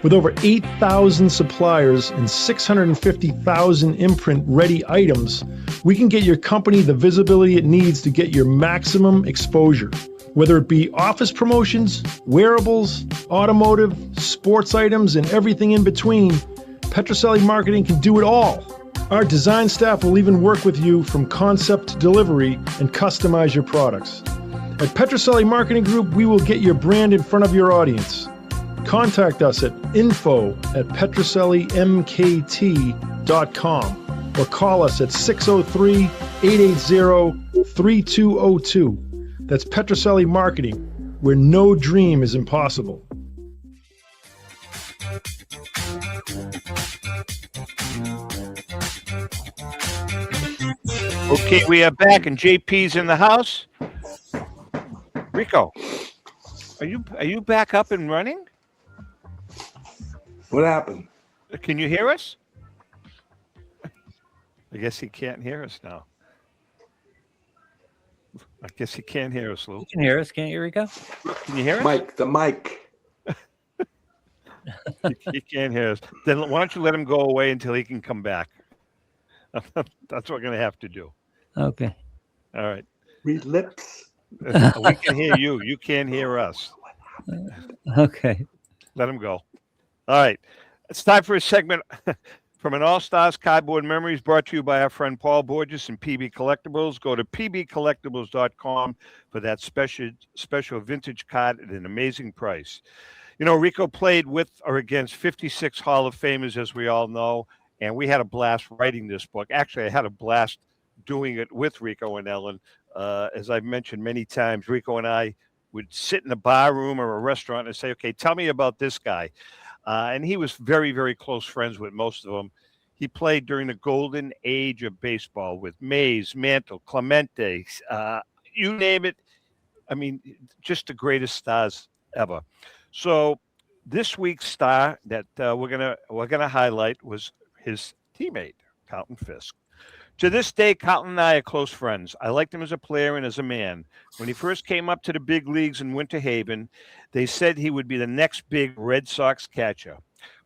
With over 8,000 suppliers and 650,000 imprint-ready items, we can get your company the visibility it needs to get your maximum exposure. Whether it be office promotions, wearables, automotive, sports items, and everything in between, Petroselli Marketing can do it all. Our design staff will even work with you from concept to delivery and customize your products. At Petroselli Marketing Group, we will get your brand in front of your audience. Contact us at info@petrosellimkt.com or call us at 603-880-3202. That's Petroselli Marketing, where no dream is impossible. Okay, we are back, and JP's in the house. Rico, are you back up and running? What happened? Can you hear us? I guess he can't hear us now. I guess he can't hear us, Lou. You can hear us, can't you, Rico? Can you hear us? Mike, the mic. He can't hear us. Then why don't you let him go away until he can come back? That's what we're going to have to do. Okay. All right. Read lips. We can hear you. You can't hear us. Okay. Let him go. All right. It's time for a segment from an All-Stars Cardboard Memories brought to you by our friend Paul Borges and PB Collectibles. Go to pbcollectibles.com for that special vintage card at an amazing price. You know, Rico played with or against 56 Hall of Famers, as we all know, and we had a blast writing this book. Actually, I had a blast doing it with Rico and Ellen. As I've mentioned many times, Rico and I would sit in a bar room or a restaurant and say, okay, tell me about this guy. And he was very, very close friends with most of them. He played during the golden age of baseball with Mays, Mantle, Clemente, you name it. I mean, just the greatest stars ever. So this week's star that we're gonna highlight was his teammate, Carlton Fisk. To this day, Carlton and I are close friends. I liked him as a player and as a man. When he first came up to the big leagues in Winter Haven, they said he would be the next big Red Sox catcher.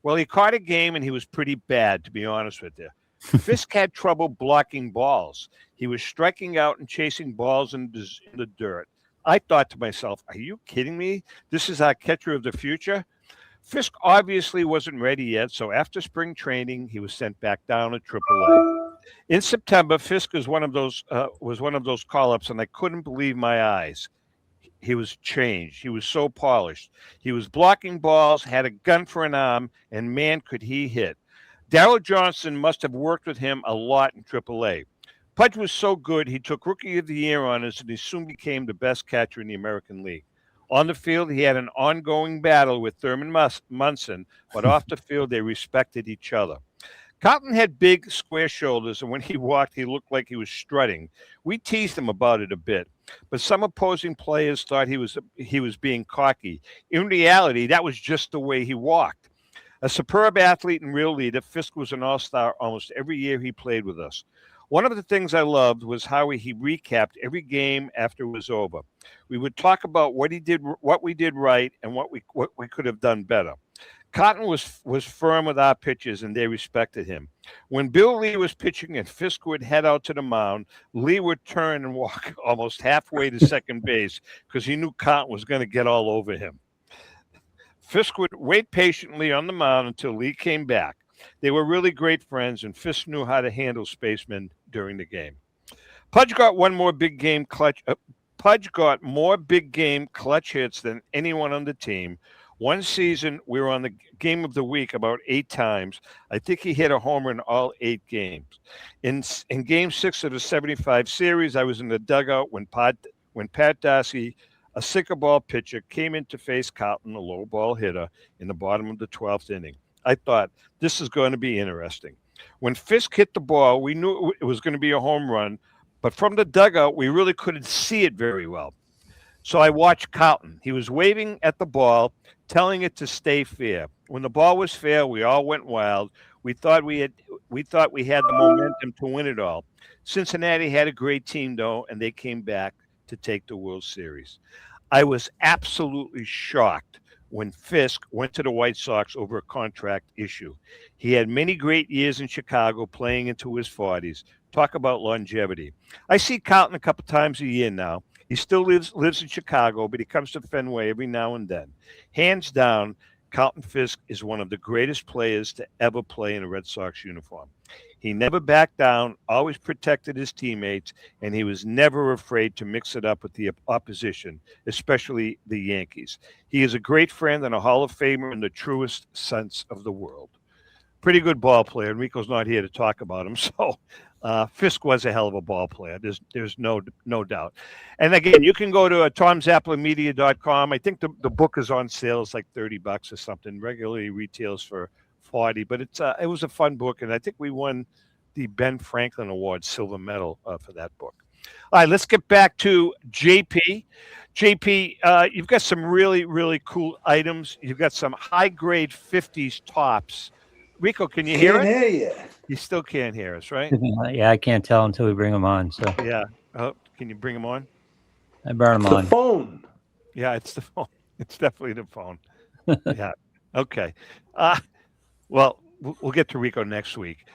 Well, he caught a game, and he was pretty bad, to be honest with you. Fisk had trouble blocking balls. He was striking out and chasing balls in the dirt. I thought to myself, are you kidding me? This is our catcher of the future? Fisk obviously wasn't ready yet, so after spring training, he was sent back down to AAA. In September, Fisk was one of those call-ups, and I couldn't believe my eyes. He was changed. He was so polished. He was blocking balls, had a gun for an arm, and man, could he hit. Darryl Johnson must have worked with him a lot in AAA. Pudge was so good, he took Rookie of the Year honors, and he soon became the best catcher in the American League. On the field, he had an ongoing battle with Thurman Munson, but off the field, they respected each other. Carlton had big, square shoulders, and when he walked, he looked like he was strutting. We teased him about it a bit, but some opposing players thought he was being cocky. In reality, that was just the way he walked. A superb athlete and real leader, Fisk was an all-star almost every year he played with us. One of the things I loved was how he recapped every game after it was over. We would talk about what we did right, and what we could have done better. Cotton was firm with our pitchers, and they respected him. When Bill Lee was pitching and Fisk would head out to the mound, Lee would turn and walk almost halfway to second base because he knew Cotton was going to get all over him. Fisk would wait patiently on the mound until Lee came back. They were really great friends, and Fisk knew how to handle spacemen during the game. Pudge got more big game clutch hits than anyone on the team. One season, we were on the game of the week about 8 times. I think he hit a homer in all 8 games. In Game 6 of the 75 series, I was in the dugout when Pat Darcy, a sinker ball pitcher, came in to face Carlton, a low ball hitter, in the bottom of the 12th inning. I thought, this is going to be interesting. When Fisk hit the ball, we knew it was going to be a home run, but from the dugout, we really couldn't see it very well. So I watched Carlton. He was waving at the ball, telling it to stay fair. When the ball was fair, we all went wild. We thought we had the momentum to win it all. Cincinnati had a great team, though, and they came back to take the World Series. I was absolutely shocked when Fisk went to the White Sox over a contract issue. He had many great years in Chicago, playing into his 40s. Talk about longevity. I see Carlton a couple times a year now. He still lives in Chicago, but he comes to Fenway every now and then. Hands down, Carlton Fisk is one of the greatest players to ever play in a Red Sox uniform. He never backed down, always protected his teammates, and he was never afraid to mix it up with the opposition, especially the Yankees. He is a great friend and a Hall of Famer in the truest sense of the word. Pretty good ball player. Enrico's not here to talk about him, so Fisk was a hell of a ball player. There's no doubt. And again, you can go to tomzapplermedia.com. I think the book is on sale. It's like $30 or something. Regularly retails for $40, but it was a fun book, and I think we won the Ben Franklin Award silver medal for that book. All right, let's get back to JP. JP, you've got some really, really cool items. You've got some high-grade 50s tops. Rico, can you hear it? Can't hear you. You still can't hear us, right? Yeah, I can't tell until we bring them on. So yeah. Oh, can you bring them on? I burn them It's on. the phone. Yeah, it's the phone. It's definitely the phone. Yeah. Okay. Well, we'll get to Rico next week.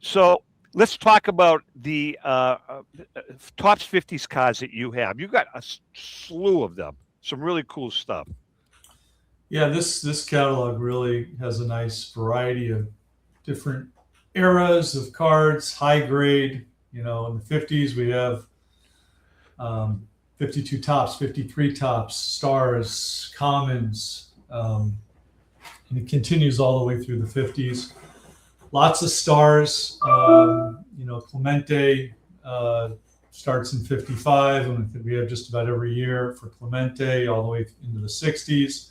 So let's talk about the Topps 50s cars that you have. You got a slew of them. Some really cool stuff. Yeah, this catalog really has a nice variety of different eras of cards, high grade. In the 50s, we have 52 tops, 53 tops, stars, commons, and it continues all the way through the 50s. Lots of stars. Clemente starts in 55, and we have just about every year for Clemente all the way into the 60s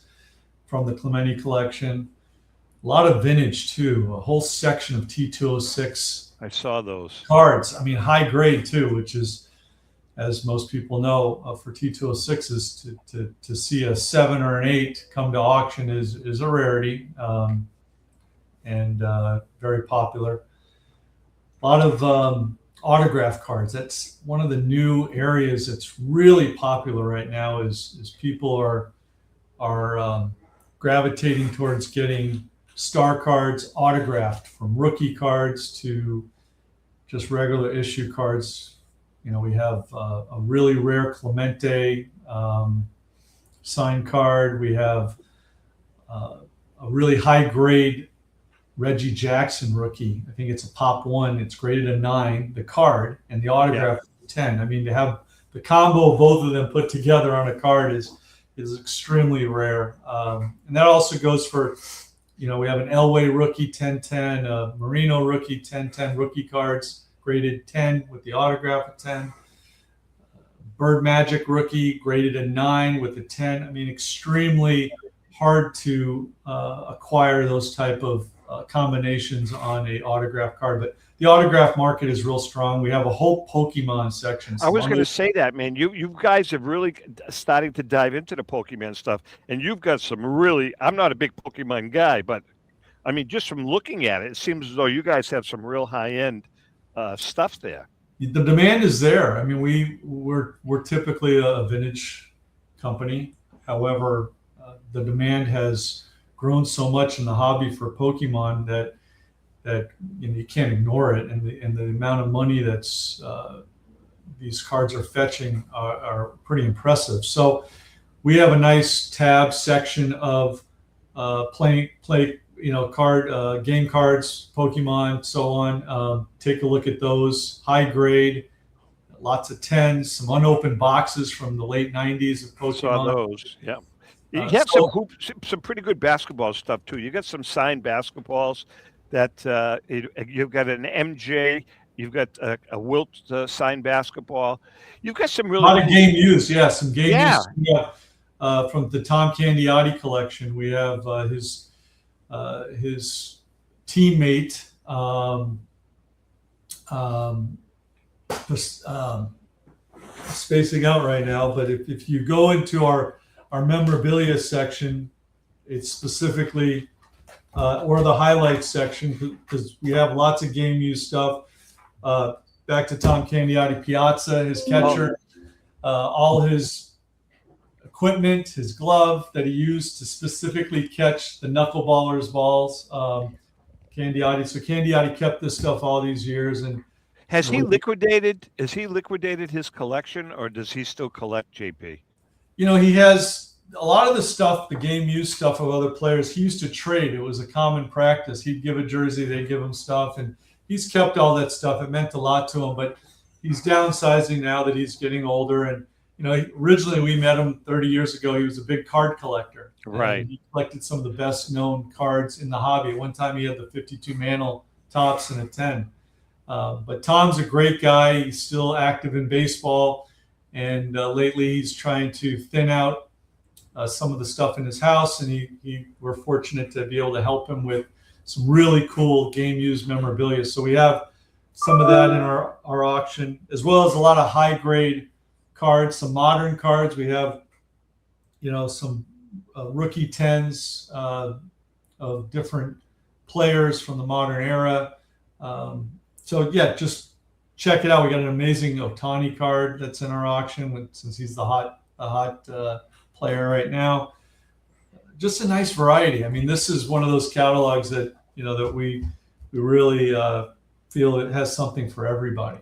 from the Clemente collection. A lot of vintage too, a whole section of T206. I saw those cards. I mean, high grade too, which is, as most people know, for T206s to see a 7 or an 8 come to auction is a rarity, and very popular. A lot of autograph cards. That's one of the new areas that's really popular right now. Is people are gravitating towards getting star cards autographed, from rookie cards to just regular issue cards. We have a really rare Clemente signed card. We have a really high grade Reggie Jackson rookie. I think it's a pop 1. It's graded a 9, the card, and the autograph is a 10. I mean, to have the combo of both of them put together on a card is extremely rare. And that also goes for, we have an Elway rookie 10-10, a Marino rookie 10-10 rookie cards, graded 10 with the autograph at 10. Bird Magic rookie graded a 9 with a 10. I mean, extremely hard to acquire those type of combinations on a autograph card, but the autograph market is real strong. We have a whole Pokemon section. I was going to say that, man. You guys have really starting to dive into the Pokemon stuff, and you've got some really. I'm not a big Pokemon guy, but I mean, just from looking at it, it seems as though you guys have some real high end stuff there. The demand is there. I mean, we're typically a vintage company. However, the demand has grown so much in the hobby for Pokemon that you can't ignore it, and the amount of money that's these cards are fetching are pretty impressive. So we have a nice tab section of game cards, Pokemon, so on. Take a look at those. High grade, lots of 10s, some unopened boxes from the late 90s of Pokemon. Saw those, yeah. You have some pretty good basketball stuff too. You got some signed basketballs that you've got an MJ, you've got a Wilt signed basketball. You've got some really a lot of game used, some game used. Yeah, from the Tom Candiotti collection, we have his teammate. Spacing out right now, but if you go into our memorabilia section, it's specifically or the highlights section, because we have lots of game used stuff. Back to Tom Candiotti, Piazza, his catcher, all his equipment, his glove that he used to specifically catch the knuckleballer's balls. Candiotti. So Candiotti kept this stuff all these years. And has he liquidated his collection, or does he still collect, JP? He has a lot of the stuff, the game used stuff of other players, he used to trade. It was a common practice. He'd give a jersey, they'd give him stuff, and he's kept all that stuff. It meant a lot to him, but he's downsizing now that he's getting older. And, originally we met him 30 years ago. He was a big card collector. Right. And he collected some of the best known cards in the hobby. At one time he had the 52 Mantle Tops and a 10. But Tom's a great guy. He's still active in baseball. And lately he's trying to thin out some of the stuff in his house. And we're fortunate to be able to help him with some really cool game used memorabilia. So we have some of that in our auction, as well as a lot of high grade cards, some modern cards. We have, some rookie 10s of different players from the modern era. So yeah, just check it out. We got an amazing Ohtani card that's in our auction since he's the hot player right now. Just a nice variety. I mean, this is one of those catalogs that that we really feel it has something for everybody.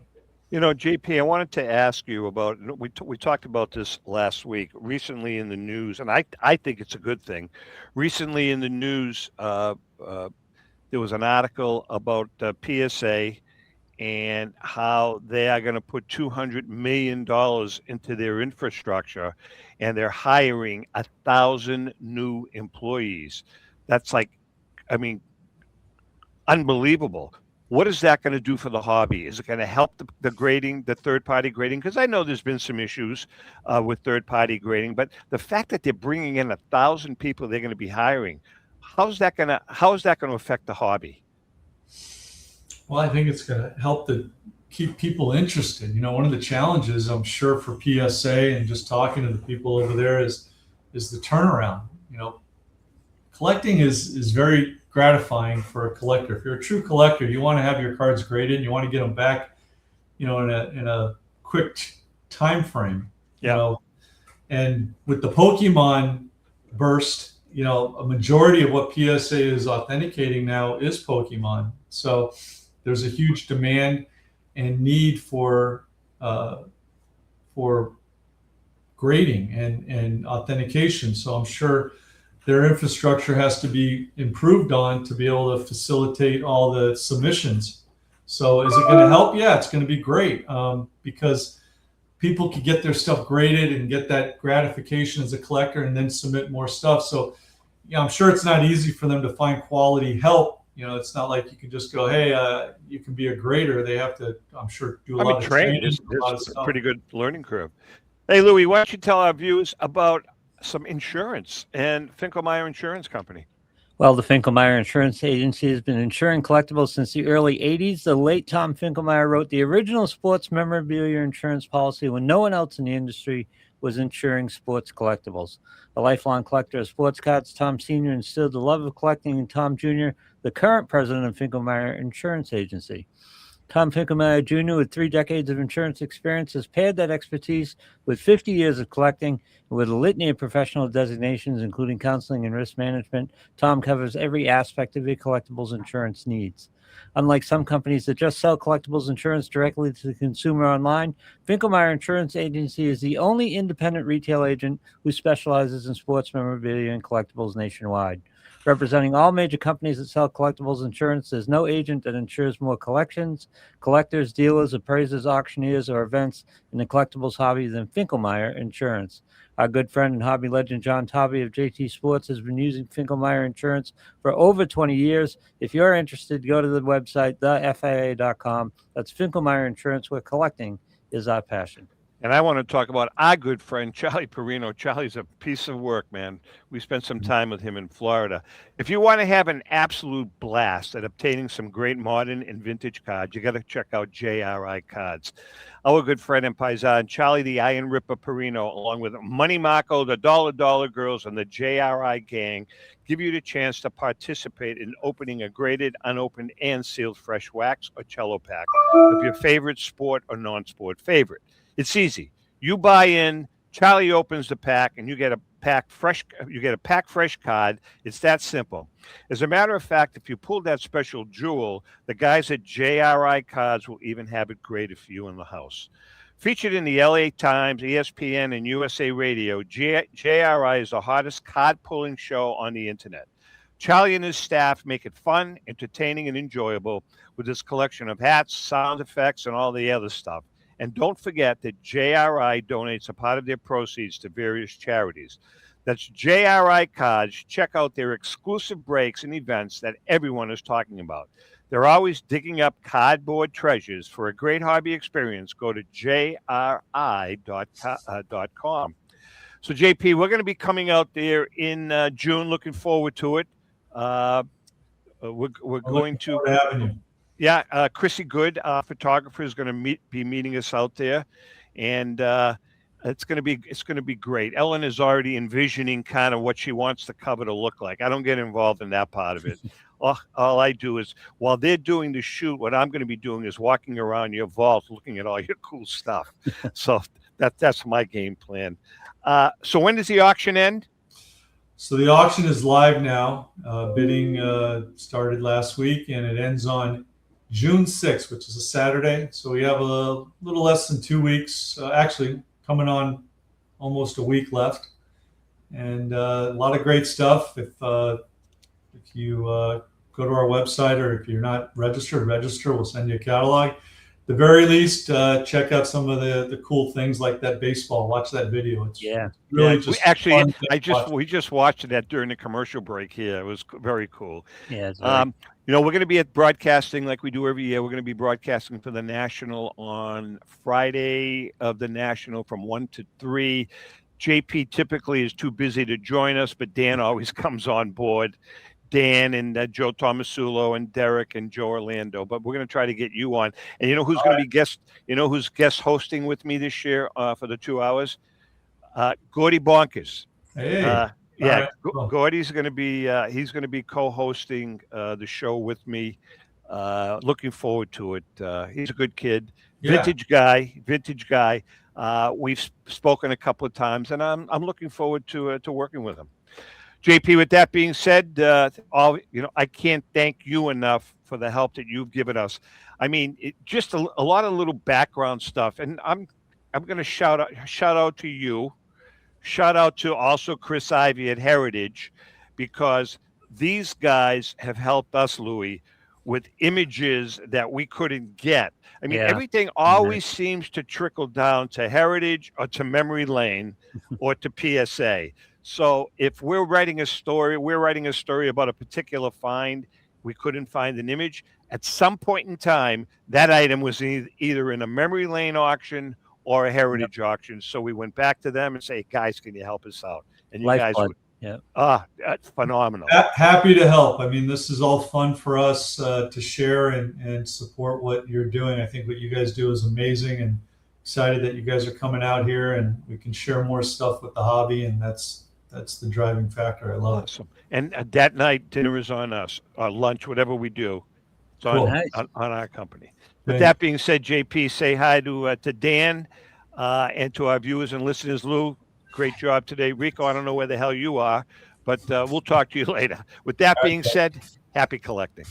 JP, I wanted to ask you about, we talked about this last week, recently in the news, and I think it's a good thing. Recently in the news, there was an article about PSA and how they are going to put $200 million into their infrastructure, and they're hiring 1,000 new employees. That's unbelievable. What is that going to do for the hobby? Is it going to help the grading, the third-party grading? Because I know there's been some issues with third-party grading, but the fact that they're bringing in 1,000 people they're going to be hiring, how is that going to affect the hobby? Well, I think it's going to help to keep people interested. One of the challenges, I'm sure, for PSA and just talking to the people over there is the turnaround. Collecting is very gratifying for a collector. If you're a true collector, you want to have your cards graded and you want to get them back, in a quick time frame. And with the Pokemon burst, a majority of what PSA is authenticating now is Pokemon. So there's a huge demand and need for grading and authentication. So I'm sure their infrastructure has to be improved on to be able to facilitate all the submissions. So is it going to help? Yeah, it's going to be great because people can get their stuff graded and get that gratification as a collector and then submit more stuff. So I'm sure it's not easy for them to find quality help. It's not like you can just go, hey, you can be a grader. They have to, I'm sure, do a lot of training. It's a pretty good learning curve. Hey, Louis, why don't you tell our viewers about some insurance and Finkelmeyer Insurance Company? Well, the Finkelmeyer Insurance Agency has been insuring collectibles since the early 80s. The late Tom Finkelmeyer wrote the original sports memorabilia insurance policy when no one else in the industry was insuring sports collectibles. A lifelong collector of sports cards, Tom Sr. instilled the love of collecting in Tom Jr., the current president of Finkelmeyer Insurance Agency. Tom Finkelmeyer Jr., with 3 decades of insurance experience, has paired that expertise with 50 years of collecting and with a litany of professional designations, including counseling and risk management. Tom covers every aspect of your collectibles insurance needs. Unlike some companies that just sell collectibles insurance directly to the consumer online, Finkelmeyer Insurance Agency is the only independent retail agent who specializes in sports memorabilia and collectibles nationwide. Representing all major companies that sell collectibles insurance, there's no agent that insures more collections, collectors, dealers, appraisers, auctioneers, or events in the collectibles hobby than Finkelmeyer Insurance. Our good friend and hobby legend John Tovey of JT Sports has been using Finkelmeyer Insurance for over 20 years. If you're interested, go to the website, thefia.com. That's Finkelmeyer Insurance, where collecting is our passion. And I want to talk about our good friend, Charlie Perino. Charlie's a piece of work, man. We spent some time with him in Florida. If you want to have an absolute blast at obtaining some great modern and vintage cards, you got to check out JRI Cards. Our good friend and paisan, Charlie the Iron Ripper Perino, along with Money Marco, the Dollar Girls, and the JRI gang, give you the chance to participate in opening a graded, unopened, and sealed fresh wax or cello pack of your favorite sport or non-sport favorite. It's easy. You buy in, Charlie opens the pack, and you get a pack fresh card. It's that simple. As a matter of fact, if you pull that special jewel, the guys at JRI Cards will even have it graded for you in the house. Featured in the LA Times, ESPN, and USA Radio, JRI is the hottest card-pulling show on the internet. Charlie and his staff make it fun, entertaining, and enjoyable with this collection of hats, sound effects, and all the other stuff. And don't forget that JRI donates a part of their proceeds to various charities. That's JRI Cards. Check out their exclusive breaks and events that everyone is talking about. They're always digging up cardboard treasures. For a great hobby experience, go to jri.com. So, JP, we're going to be coming out there in June. Looking forward to it. We're going to. Yeah, Chrissy Good, our photographer, is going to be meeting us out there, and it's going to be great. Ellen is already envisioning kind of what she wants the cover to look like. I don't get involved in that part of it. All I do is, while they're doing the shoot, what I'm going to be doing is walking around your vault, looking at all your cool stuff. So that's my game plan. So when does the auction end? So the auction is live now. Bidding started last week, and it ends on June 6th, which is a Saturday. So we have a little less than 2 weeks, actually coming on almost a week left, and a lot of great stuff. If you go to our website, or if you're not registered, register. We'll send you a catalog. At the very least, check out some of the cool things like that baseball. Watch that video. It's really just fun. We just watched that during the commercial break here. It was very cool. Yeah. We're going to be at broadcasting like we do every year. We're going to be broadcasting for the National on Friday of the National from 1 to 3. JP typically is too busy to join us, but Dan always comes on board. Dan and Joe Tomasulo and Derek and Joe Orlando. But we're going to try to get you on. And you know who's going to be guest? You know who's guest hosting with me this year for the 2 hours? Gordy Bonkers. Hey. Yeah, Gordy's going to be he's going to be co-hosting the show with me. Looking forward to it. He's a good kid, vintage guy. We've spoken a couple of times, and I'm looking forward to working with him. JP, with that being said, I can't thank you enough for the help that you've given us. I mean, just a lot of little background stuff, and I'm going to shout out to you. Shout out to also Chris Ivy at Heritage, because these guys have helped us, Louis, with images that we couldn't get. I mean, everything always seems to trickle down to Heritage or to Memory Lane or to PSA. So if we're writing a story about a particular find, we couldn't find an image. At some point in time, that item was either in a Memory Lane auction or a Heritage auction. So we went back to them and say, guys, can you help us out? And you guys that's phenomenal. Happy to help. I mean, this is all fun for us to share and support what you're doing. I think what you guys do is amazing, and excited that you guys are coming out here and we can share more stuff with the hobby. And that's the driving factor. I love it. And that night, dinner is on us, or lunch, whatever we do. It's on our company. With that being said, JP, say hi to Dan and to our viewers and listeners. Lou, great job today. Rico, I don't know where the hell you are, but we'll talk to you later. With that being said, happy collecting.